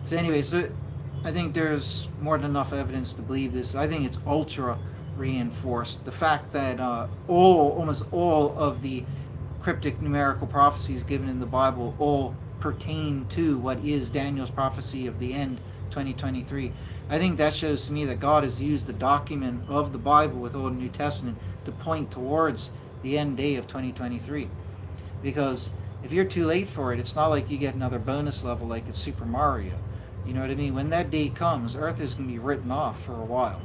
A: So anyways, I think there's more than enough evidence to believe this. I think it's ultra reinforced. The fact that almost all of the cryptic numerical prophecies given in the Bible all pertain to what is Daniel's prophecy of the end 2023. I think that shows to me that God has used the document of the Bible with Old and New Testament to point towards the end day of 2023. Because if you're too late for it, it's not like you get another bonus level like it's Super Mario. You know what I mean? When that day comes, Earth is going to be written off for a while.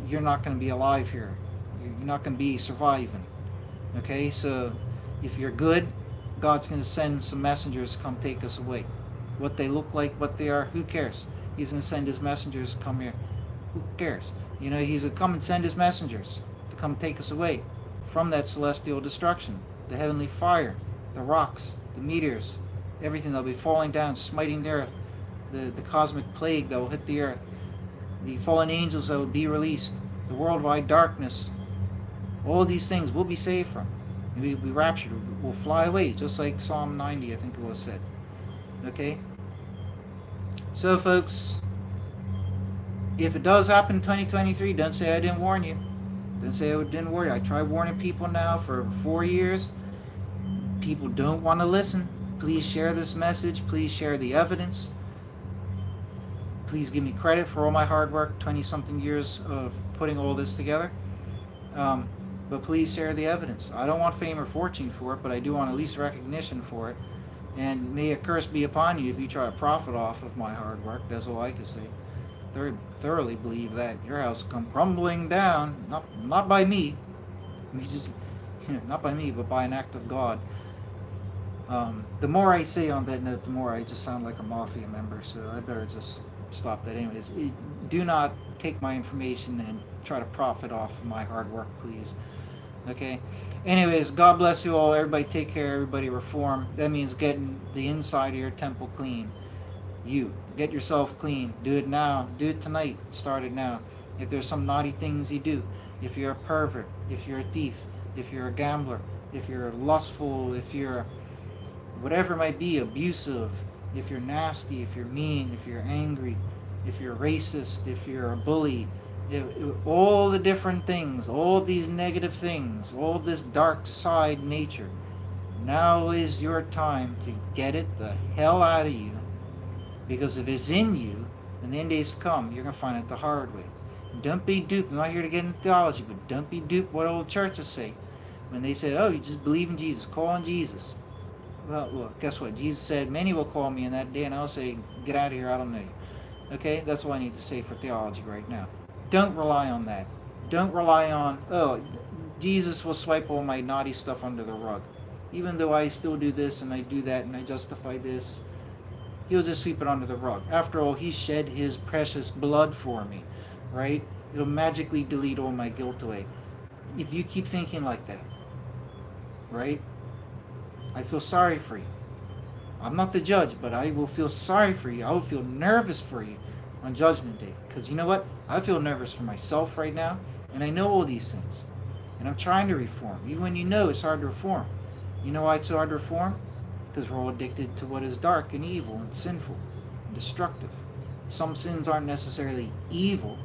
A: You're not going to be alive here. You're not going to be surviving. Okay, so if you're good, God's going to send some messengers to come take us away. What they look like, what they are, who cares? He's going to send his messengers to come here. Who cares? You know, he's going to come and send his messengers to come take us away from that celestial destruction. The heavenly fire, the rocks, the meteors, everything that will be falling down, smiting the earth. The cosmic plague that will hit the earth. The fallen angels that will be released. The worldwide darkness. All of these things we'll be saved from. We'll be raptured. We'll fly away, just like Psalm 90, I think it was said. Okay? So, folks, if it does happen in 2023, don't say I didn't warn you. Don't say I didn't warn you. I tried warning people now for 4 years. People don't want to listen. Please share this message. Please share the evidence. Please give me credit for all my hard work, 20-something years of putting all this together. But please share the evidence. I don't want fame or fortune for it, but I do want at least recognition for it. And may a curse be upon you if you try to profit off of my hard work. That's all I can say. Thoroughly believe that your house will come crumbling down, not by me. Not by me, but by an act of God. The more I say on that note, the more I just sound like a mafia member. So I better just stop that. Anyways, do not take my information and try to profit off of my hard work, please. Okay. Anyways, God bless you all. Everybody take care. Everybody reform. That means getting the inside of your temple clean. You get yourself clean. Do it now. Do it tonight. Start it now. If there's some naughty things you do, if you're a pervert, if you're a thief, if you're a gambler, if you're lustful, if you're whatever it might be, abusive, if you're nasty, if you're mean, if you're angry, if you're racist, if you're a bully, all the different things, all these negative things, all this dark side nature, now is your time to get it the hell out of you. Because if it's in you, when the end days come, you're going to find it the hard way. And don't be duped. I'm not here to get into theology, but don't be duped what old churches say. When they say, oh, you just believe in Jesus, call on Jesus. Well, look, guess what? Jesus said, many will call me in that day, and I'll say, get out of here, I don't know you. Okay? That's all I need to say for theology right now. Don't rely on that. Don't rely on, oh, Jesus will swipe all my naughty stuff under the rug. Even though I still do this and I do that and I justify this, he'll just sweep it under the rug. After all, he shed his precious blood for me, right? It'll magically delete all my guilt away. If you keep thinking like that, right? I feel sorry for you. I'm not the judge, but I will feel sorry for you. I will feel nervous for you on Judgment Day. Because you know what? I feel nervous for myself right now, and I know all these things. And I'm trying to reform. Even when you know it's hard to reform. You know why it's so hard to reform? Because we're all addicted to what is dark and evil and sinful and destructive. Some sins aren't necessarily evil,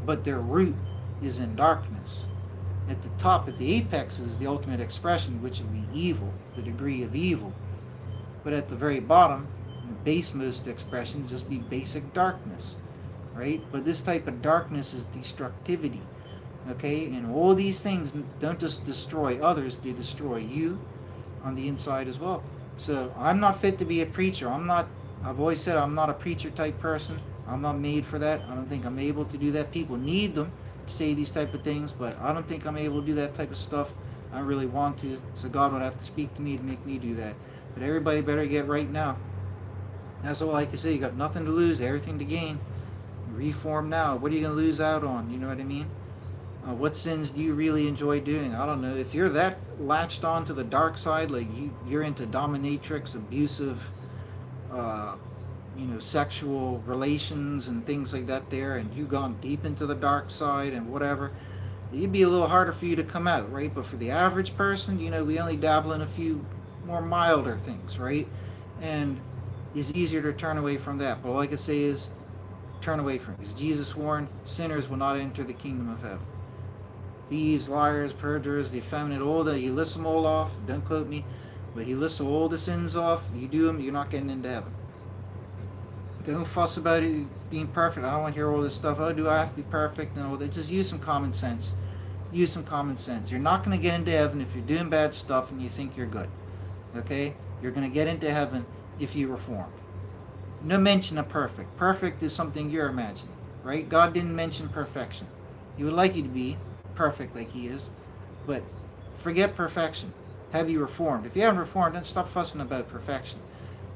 A: but their root is in darkness. At the top, at the apex, is the ultimate expression, which would be evil, the degree of evil. But at the very bottom, the basemost expression would just be basic darkness, right? But this type of darkness is destructivity, okay? And all these things don't just destroy others, they destroy you on the inside as well. So I'm not fit to be a preacher. I've always said I'm not a preacher type person. I'm not made for that. I don't think I'm able to do that. People need them. to say these type of things, but I don't think I'm able to do that type of stuff. I don't really want to, so God would have to speak to me to make me do that. But everybody better get right now. That's all I can say. You got nothing to lose, everything to gain. Reform now. What are you going to lose out on? You know what I mean? What sins do you really enjoy doing? I don't know. If you're that latched on to the dark side, like you're into dominatrix, abusive, uh, sexual relations and things like that there, and you've gone deep into the dark side and whatever, it'd be a little harder for you to come out, right? But for the average person, we only dabble in a few more milder things, right? And it's easier to turn away from that. But all I can say is turn away from it. Because Jesus warned, sinners will not enter the kingdom of heaven. Thieves, liars, perjurers, the effeminate, he lists them all off. Don't quote me. But he lists all the sins off. You do them, you're not getting into heaven. Don't fuss about it being perfect. I don't want to hear all this stuff. Oh, do I have to be perfect? And all that. Just use some common sense. Use some common sense. You're not going to get into heaven if you're doing bad stuff and you think you're good. Okay? You're going to get into heaven if you reformed. No mention of perfect. Perfect is something you're imagining, right? God didn't mention perfection. He would like you to be perfect like he is, but forget perfection. Have you reformed? If you haven't reformed, then stop fussing about perfection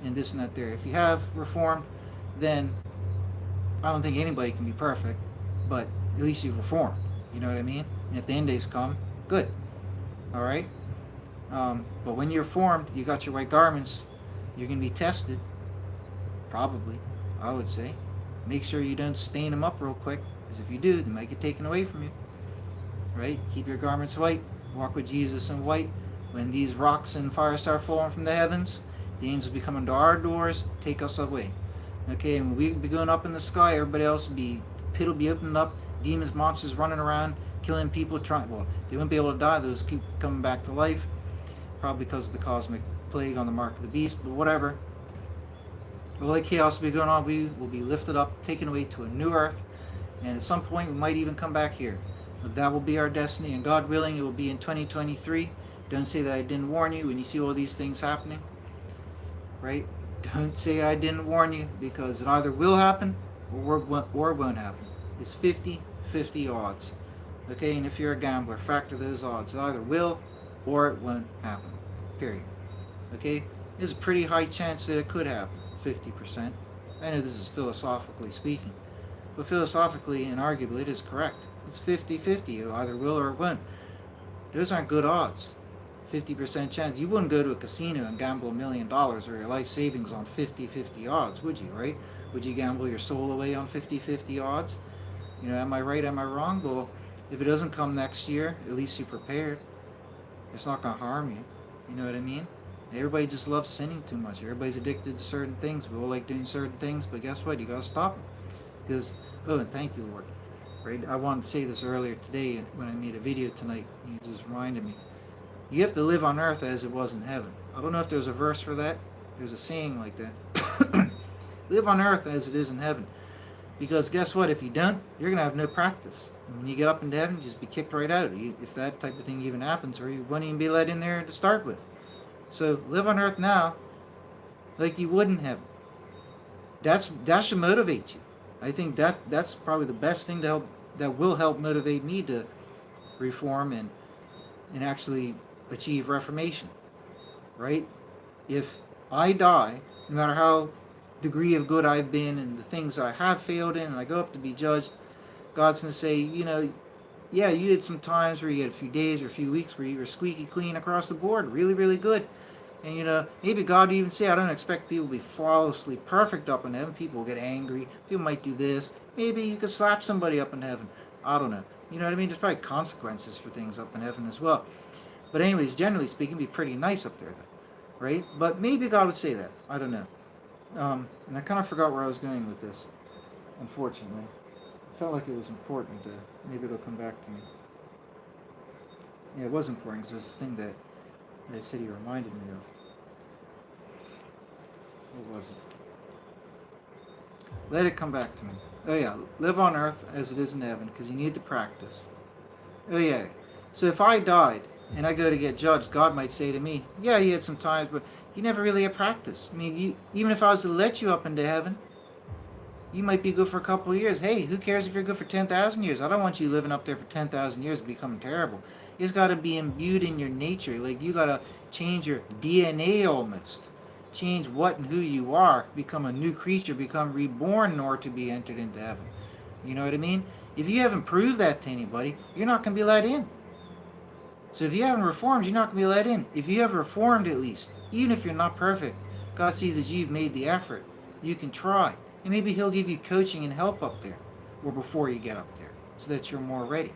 A: and this and that there. If you have reformed, then I don't think anybody can be perfect, but at least you've reformed. You know what I mean? And if the end days come, good. All right? But when you're reformed, you got your white garments, you're going to be tested. Probably, I would say. Make sure you don't stain them up real quick, because if you do, they might get taken away from you. Right? Keep your garments white. Walk with Jesus in white. When these rocks and fire start falling from the heavens, the angels be coming to our doors, take us away. Okay, and when we be going up in the sky, everybody else pit will be opened up, demons, monsters running around, killing people, they won't be able to die, those keep coming back to life, probably because of the cosmic plague on the mark of the beast, but whatever. All that chaos will be going on, we will be lifted up, taken away to a new earth, and at some point we might even come back here. But that will be our destiny, and God willing, it will be in 2023. Don't say that I didn't warn you when you see all these things happening, right? Don't say I didn't warn you, because it either will happen or won't happen. It's 50-50 odds. Okay, and if you're a gambler, factor those odds. It either will or it won't happen. Period. Okay? There's a pretty high chance that it could happen. 50%. I know this is philosophically speaking. But philosophically and arguably it is correct. It's 50-50. It either will or it won't. Those aren't good odds. 50% chance. You wouldn't go to a casino and gamble $1 million or your life savings on 50-50 odds, would you, right? Would you gamble your soul away on 50-50 odds? Am I right, am I wrong? Well, if it doesn't come next year, at least you're prepared. It's not going to harm you. You know what I mean? Everybody just loves sinning too much. Everybody's addicted to certain things. We all like doing certain things, but guess what? You got to stop them. Because, and thank you, Lord. Right? I wanted to say this earlier today when I made a video tonight. You just reminded me. You have to live on earth as it was in heaven. I don't know if there's a verse for that. There's a saying like that. Live on earth as it is in heaven. Because guess what? If you don't, you're going to have no practice. And when you get up into heaven, you just be kicked right out. If that type of thing even happens, or you won't even be let in there to start with. So live on earth now like you would in heaven. That should motivate you. I think that's probably the best thing that will help motivate me to reform and actually achieve reformation. Right? If I die, no matter how degree of good I've been and the things I have failed in, and I go up to be judged, God's going to say, yeah, you had some times where you had a few days or a few weeks where you were squeaky clean across the board, really, really good. And maybe God would even say, I don't expect people to be flawlessly perfect up in heaven. People will get angry. People might do this. Maybe you could slap somebody up in heaven. I don't know. You know what I mean? There's probably consequences for things up in heaven as well. But anyways, generally speaking, be pretty nice up there, though, right? But maybe God would say that. I don't know. And I kind of forgot where I was going with this, unfortunately. I felt like it was important. Maybe it'll come back to me. Yeah, it was important because there's a thing that I said he reminded me of. What was it? Let it come back to me. Oh yeah, live on earth as it is in heaven, because you need to practice. Oh yeah, so if I died and I go to get judged, God might say to me, yeah, you had some times, but you never really had practice. I mean, even if I was to let you up into heaven, You might be good for a couple of years. Hey, who cares if you're good for 10,000 years? I don't want you living up there for 10,000 years and becoming terrible. It's got to be imbued in your nature. Like, you got to change your DNA almost. Change what and who you are. Become a new creature. Become reborn in order to be entered into heaven. You know what I mean? If you haven't proved that to anybody, you're not going to be let in. So if you haven't reformed, you're not going to be let in. If you have reformed at least, even if you're not perfect, God sees that you've made the effort. You can try. And maybe He'll give you coaching and help up there, or before you get up there, so that you're more ready.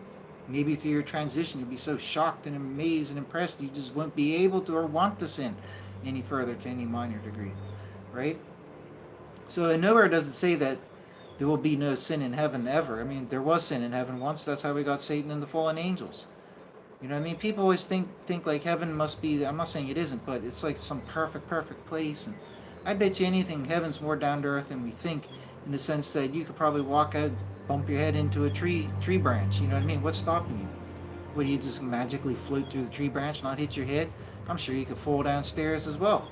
A: Maybe through your transition, you'll be so shocked and amazed and impressed you just won't be able to or want to sin any further to any minor degree. Right? So nowhere does it say that there will be no sin in heaven ever. I mean, there was sin in heaven once. That's how we got Satan and the fallen angels. You know what I mean? People always think like heaven must be. I'm not saying it isn't, but it's like some perfect place. And I bet you anything, heaven's more down to earth than we think, in the sense that you could probably walk out, bump your head into a tree branch. You know what I mean? What's stopping you? Would you just magically float through the tree branch, not hit your head? I'm sure you could fall downstairs as well.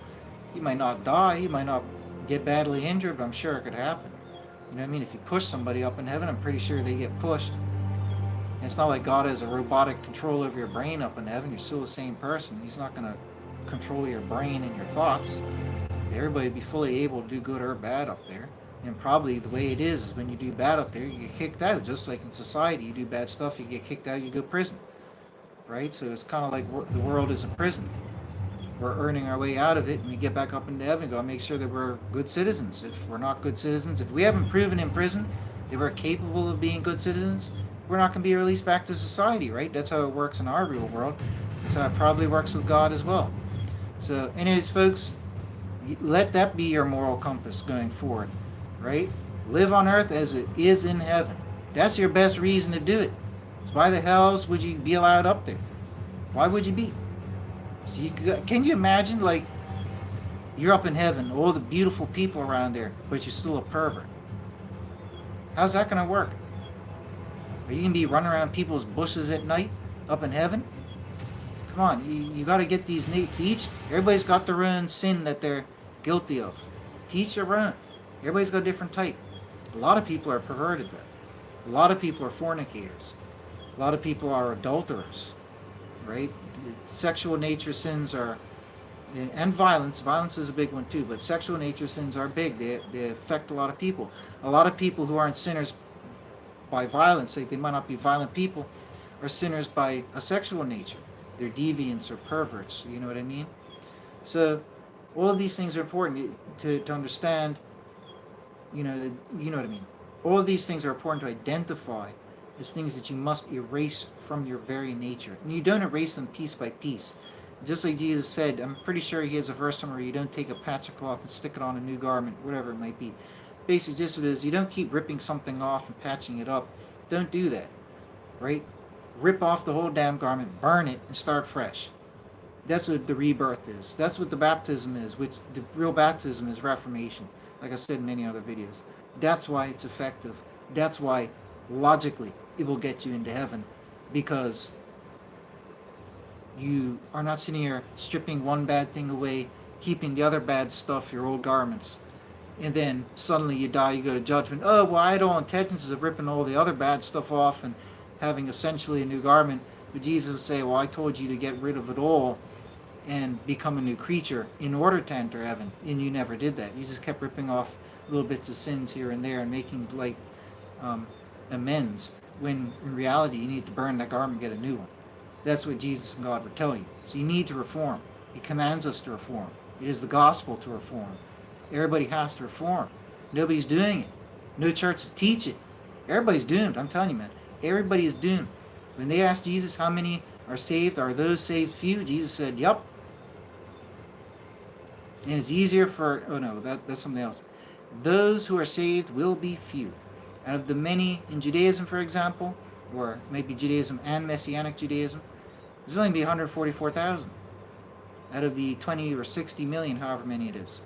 A: You might not die, you might not get badly injured, but I'm sure it could happen. You know what I mean? If you push somebody up in heaven, I'm pretty sure they get pushed. And it's not like God has a robotic control over your brain up in heaven. You're still the same person. He's not going to control your brain and your thoughts. Everybody would be fully able to do good or bad up there. And probably the way it is when you do bad up there, you get kicked out. Just like in society, you do bad stuff, you get kicked out, you go to prison. Right? So it's kind of like the world is a prison. We're earning our way out of it, and we get back up into heaven and go make sure that we're good citizens. If we're not good citizens, if we haven't proven in prison that we're capable of being good citizens, we're not going to be released back to society, right? That's how it works in our real world. That's how it probably works with God as well. So anyways, folks, let that be your moral compass going forward, right? Live on earth as it is in heaven. That's your best reason to do it. So why the hell else would you be allowed up there? Why would you be? So can you imagine, like, you're up in heaven, all the beautiful people around there, but you're still a pervert? How's that going to work? Are you going to be running around people's bushes at night up in heaven? Come on, you got to get these to each. Everybody's got their own sin that they're guilty of. Teach their own. Everybody's got a different type. A lot of people are perverted, though. A lot of people are fornicators. A lot of people are adulterers, right? Sexual nature sins are, and violence is a big one too, but sexual nature sins are big. They affect a lot of people. A lot of people who aren't sinners by violence, like they might not be violent people, are sinners by a sexual nature. They're deviants or perverts, you know what I mean? So all of these things are important to understand, you know what I mean? All of these things are important to identify as things that you must erase from your very nature. And you don't erase them piece by piece. Just like Jesus said, I'm pretty sure he has a verse somewhere, you don't take a patch of cloth and stick it on a new garment, whatever it might be. Basically, just what it is, you don't keep ripping something off and patching it up. Don't do that, right? Rip off the whole damn garment, burn it, and start fresh. That's what the rebirth is. That's what the baptism is, which the real baptism is reformation, like I said in many other videos. That's why it's effective. That's why, logically, it will get you into heaven, because you are not sitting here stripping one bad thing away, keeping the other bad stuff, your old garments, and then suddenly you die, you go to judgment. Oh, well, I had all intentions of ripping all the other bad stuff off and having essentially a new garment. But Jesus would say, well, I told you to get rid of it all and become a new creature in order to enter heaven. And you never did that. You just kept ripping off little bits of sins here and there and making like amends, when in reality you need to burn that garment and get a new one. That's what Jesus and God would tell you. So you need to reform. He commands us to reform. It is the gospel to reform. Everybody has to reform. Nobody's doing it. No churches teach it. Everybody's doomed. I'm telling you, man. Everybody is doomed. When they asked Jesus how many are saved, are those saved few? Jesus said, yup. And it's easier for, oh no, that's something else. Those who are saved will be few. Out of the many in Judaism, for example, or maybe Judaism and Messianic Judaism, there's only be 144,000 out of the 20 or 60 million, however many it is.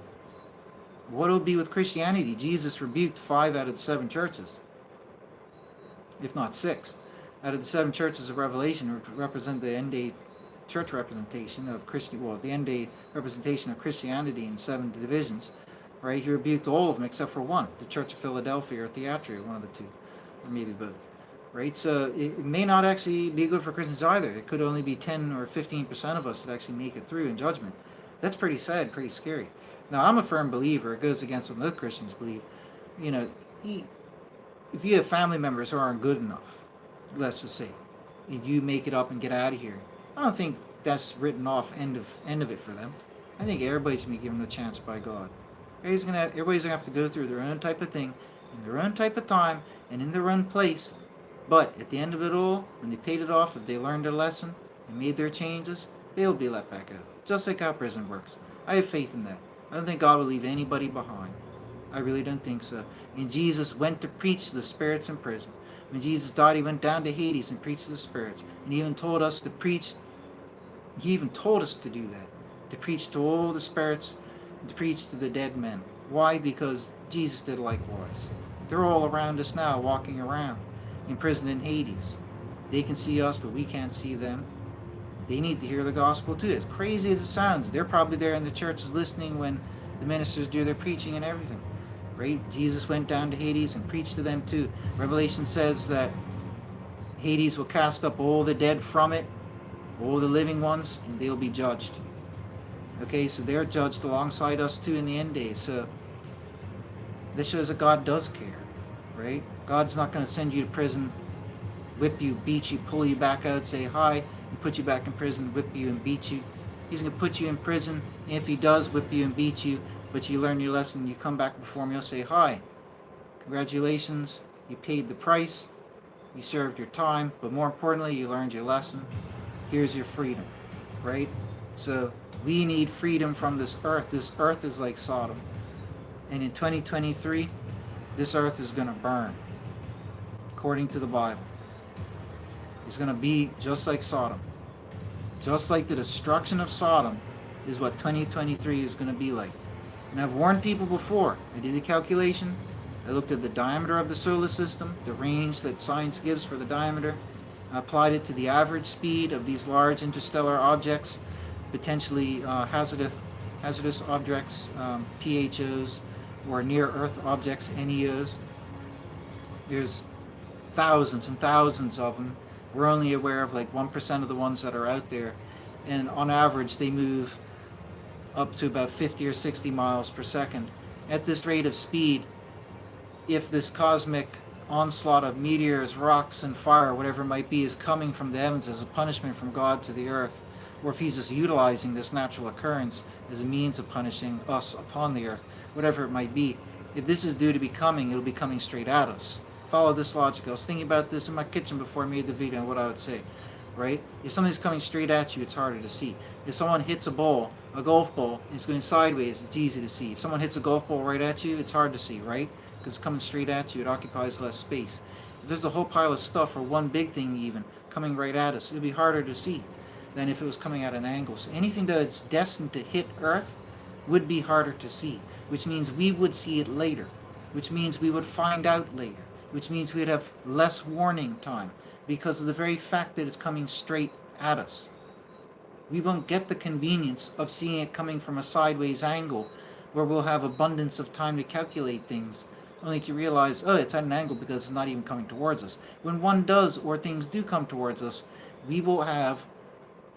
A: What will be with Christianity? Jesus rebuked 5 out of the 7 churches, if not 6. Out of the 7 churches of Revelation, which represent the end-day church representation of the end-day representation of Christianity in 7 divisions. right? He rebuked all of them except for one, the Church of Philadelphia or Thyatira, one of the two, or maybe both, right? So it may not actually be good for Christians either. It could only be 10 or 15% of us that actually make it through in judgment. That's pretty sad, pretty scary. Now, I'm a firm believer. It goes against what most Christians believe. You know, if you have family members who aren't good enough, let's just say, and you make it up and get out of here, I don't think that's written off end of it for them. I think everybody's gonna be given a chance by God. Everybody's gonna have to go through their own type of thing, in their own type of time, and in their own place. But at the end of it all, when they paid it off, if they learned their lesson and made their changes, they'll be let back out. Just like how prison works. I have faith in that. I don't think God will leave anybody behind. I really don't think so. And Jesus went to preach to the spirits in prison. When Jesus died, he went down to Hades and preached to the spirits. And he even told us to preach. He even told us to do that. To preach to all the spirits, and to preach to the dead men. Why? Because Jesus did likewise. They're all around us now, walking around, imprisoned in Hades. They can see us, but we can't see them. They need to hear the gospel too. As crazy as it sounds, they're probably there in the churches listening when the ministers do their preaching and everything. Right? Jesus went down to Hades and preached to them too. Revelation says that Hades will cast up all the dead from it, all the living ones, and they'll be judged. Okay, so they're judged alongside us too in the end days. So this shows that God does care, right? God's not going to send you to prison, whip you, beat you, pull you back out, say hi, and put you back in prison, whip you and beat you. He's going to put you in prison. If he does whip you and beat you, but you learn your lesson, you come back before him, you'll say, hi, congratulations, you paid the price, you served your time, but more importantly, you learned your lesson. Here's your freedom, right? So we need freedom from this earth. This earth is like Sodom. And in 2023, this earth is going to burn, according to the Bible. It's going to be just like Sodom. Just like the destruction of Sodom is what 2023 is going to be like. And I've warned people before. I did the calculation. I looked at the diameter of the solar system, the range that science gives for the diameter. I applied it to the average speed of these large interstellar objects, potentially hazardous objects, PHOs, or near-Earth objects, NEOs. There's thousands and thousands of them. We're only aware of like 1% of the ones that are out there. And on average, they move up to about 50 or 60 miles per second. At this rate of speed, if this cosmic onslaught of meteors, rocks, and fire, whatever it might be, is coming from the heavens as a punishment from God to the earth, or if he's just utilizing this natural occurrence as a means of punishing us upon the earth, whatever it might be, if this is due to be coming, it'll be coming straight at us. Follow this logic. I was thinking about this in my kitchen before I made the video and what I would say, right? If something's coming straight at you, it's harder to see. If someone hits a ball, a golf ball, and it's going sideways, it's easy to see. If someone hits a golf ball right at you, it's hard to see, right? Because it's coming straight at you, it occupies less space. If there's a whole pile of stuff, or one big thing even, coming right at us, it'll be harder to see than if it was coming at an angle. So anything that's destined to hit Earth would be harder to see, which means we would see it later, which means we would find out later, which means we'd have less warning time because of the very fact that it's coming straight at us. We won't get the convenience of seeing it coming from a sideways angle where we'll have abundance of time to calculate things, only to realize, oh, it's at an angle because it's not even coming towards us. When one does, or things do come towards us, we will have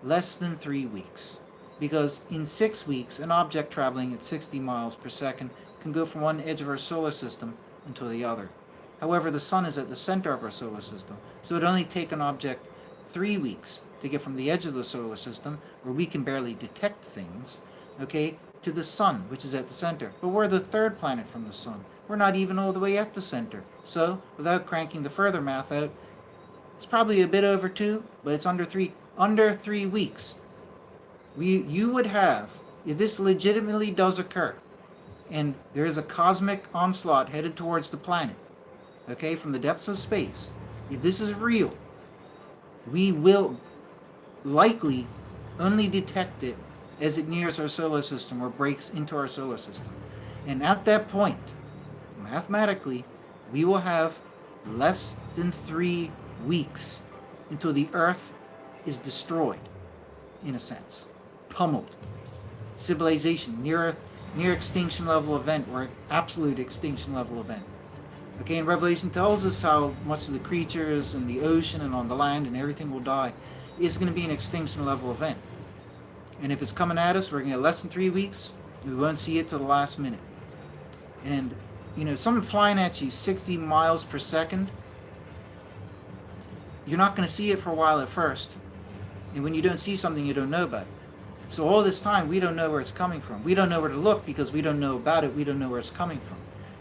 A: less than 3 weeks. Because in 6 weeks, an object traveling at 60 miles per second can go from one edge of our solar system until the other. However, the sun is at the center of our solar system, so it only take an object 3 weeks to get from the edge of the solar system, where we can barely detect things, okay, to the sun, which is at the center. But we're the third planet from the sun. We're not even all the way at the center. So, without cranking the further math out, it's probably a bit over 2, but it's under 3 weeks. You would have, if this legitimately does occur, and there is a cosmic onslaught headed towards the planet, okay, from the depths of space, if this is real, we will likely only detect it as it nears our solar system or breaks into our solar system. And at that point, mathematically, we will have less than 3 weeks until the Earth is destroyed, in a sense, pummeled. Civilization, near Earth, near extinction level event or absolute extinction level event. Okay, and Revelation tells us how much of the creatures in the ocean and on the land and everything will die is going to be an extinction level event. And if it's coming at us, we're going to get less than 3 weeks. We won't see it till the last minute. And, something flying at you 60 miles per second, you're not going to see it for a while at first. And when you don't see something, you don't know about it. So all this time, we don't know where it's coming from. We don't know where to look because we don't know about it. We don't know where it's coming from.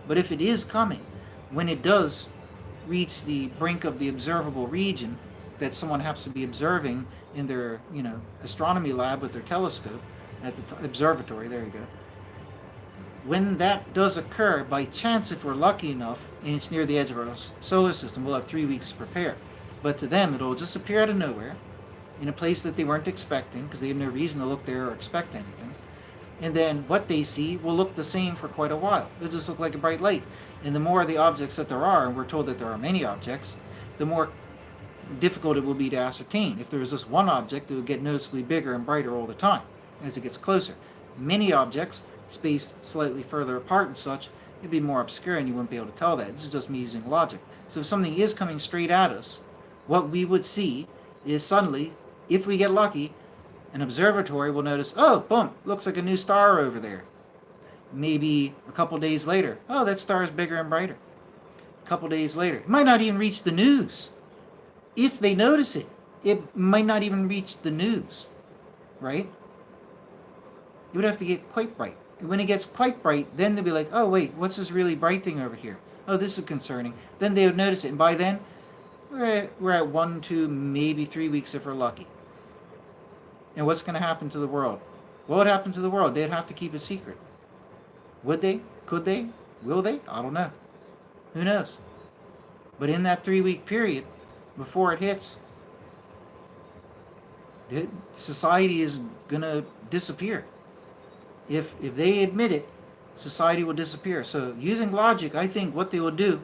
A: But if it is coming, when it does reach the brink of the observable region that someone happens to be observing in their, astronomy lab with their telescope at the observatory, there you go. When that does occur, by chance, if we're lucky enough, and it's near the edge of our solar system, we'll have 3 weeks to prepare. But to them, it'll just appear out of nowhere, in a place that they weren't expecting, because they have no reason to look there or expect anything. And then what they see will look the same for quite a while. It'll just look like a bright light. And the more of the objects that there are, and we're told that there are many objects, the more difficult it will be to ascertain. If there was just one object, it would get noticeably bigger and brighter all the time as it gets closer. Many objects, spaced slightly further apart and such, it'd be more obscure and you wouldn't be able to tell that. This is just me using logic. So if something is coming straight at us, what we would see is suddenly, if we get lucky, an observatory will notice, oh, boom, looks like a new star over there. Maybe a couple days later, oh, that star is bigger and brighter. A couple days later, it might not even reach the news. If they notice it, it might not even reach the news, right? It would have to get quite bright. And when it gets quite bright, then they'll be like, oh, wait, what's this really bright thing over here? Oh, this is concerning. Then they would notice it. And by then, we're at 1, 2, maybe 3 weeks if we're lucky. And what's going to happen to the world? What would happen to the world? They'd have to keep it secret. Would they? Could they? Will they? I don't know. Who knows? But in that 3-week period, before it hits, society is going to disappear. If they admit it, society will disappear. So using logic, I think what they will do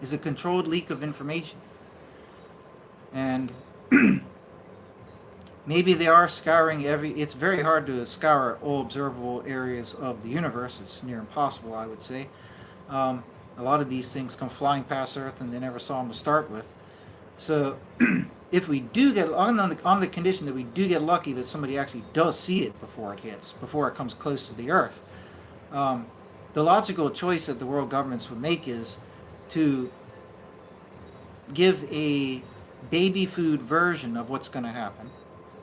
A: is a controlled leak of information. And maybe they are scouring it's very hard to scour all observable areas of the universe. It's near impossible, I would say. A lot of these things come flying past Earth and they never saw them to start with. So if we do get, on the condition that we do get lucky that somebody actually does see it before it hits, before it comes close to the Earth, the logical choice that the world governments would make is to give a baby food version of what's going to happen.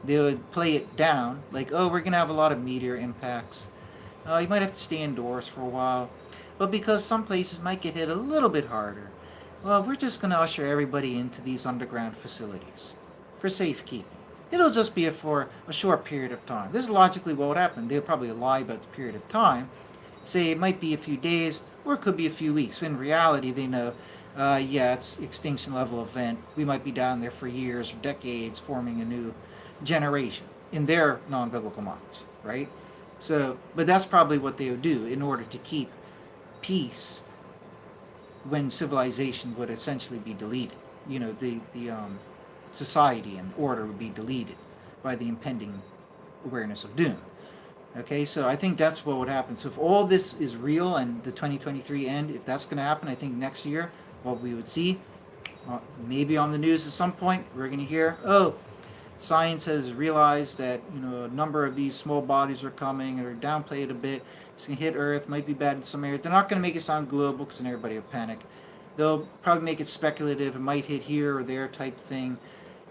A: They would play it down, like, oh, we're going to have a lot of meteor impacts. You might have to stay indoors for a while. But because some places might get hit a little bit harder, well, we're just going to usher everybody into these underground facilities for safekeeping. It'll just be for a short period of time. This is logically what would happen. They'll probably lie about the period of time. Say it might be a few days, or it could be a few weeks. In reality, they know, it's extinction level event. We might be down there for years or decades, forming a new generation in their non-biblical minds, right? So, but that's probably what they would do in order to keep peace when civilization would essentially be deleted. The society and order would be deleted by the impending awareness of doom. Okay, so I think that's what would happen. So if all this is real and the 2023 end, if that's going to happen, I think next year what we would see, maybe on the news at some point, we're going to hear, oh, science has realized that a number of these small bodies are coming or downplayed a bit. It's going to hit Earth, might be bad in some areas. They're not going to make it sound global because then everybody will panic. They'll probably make it speculative. It might hit here or there type thing.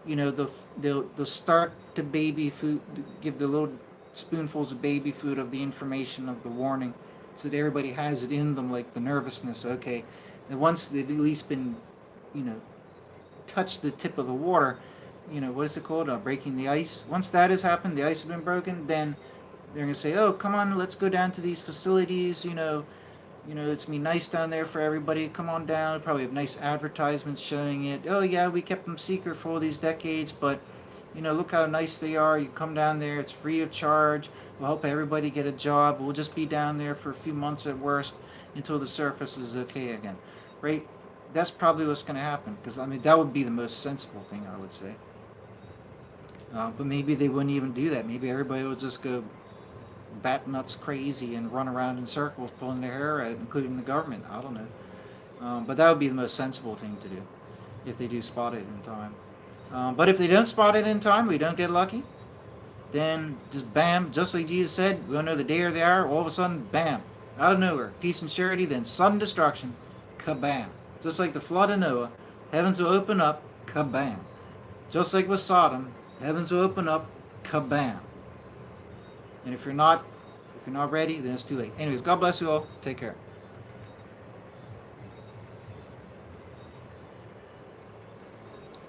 A: They'll start to baby food, give the little spoonfuls of baby food of the information of the warning so that everybody has it in them, like the nervousness. Okay, and once they've at least been, touched the tip of the water, what is it called? Breaking the ice. Once that has happened, the ice has been broken, then they're going to say, oh, come on, let's go down to these facilities, it's be nice down there for everybody. Come on down. Probably have nice advertisements showing it. Oh, yeah, we kept them secret for all these decades, but, look how nice they are. You come down there. It's free of charge. We'll help everybody get a job. We'll just be down there for a few months at worst until the surface is okay again, right? That's probably what's going to happen because, that would be the most sensible thing, I would say. But maybe they wouldn't even do that. Maybe everybody would just go bat nuts crazy and run around in circles pulling their hair out, including the government. I don't know. But that would be the most sensible thing to do if they do spot it in time. But if they don't spot it in time, we don't get lucky, then just bam, just like Jesus said, we don't know the day or the hour, all of a sudden, bam, out of nowhere, peace and surety, then sudden destruction, kabam. Just like the flood of Noah, heavens will open up, kabam. Just like with Sodom, heavens will open up, kabam. And if you're not ready, then it's too late. Anyways, God bless you all. Take care.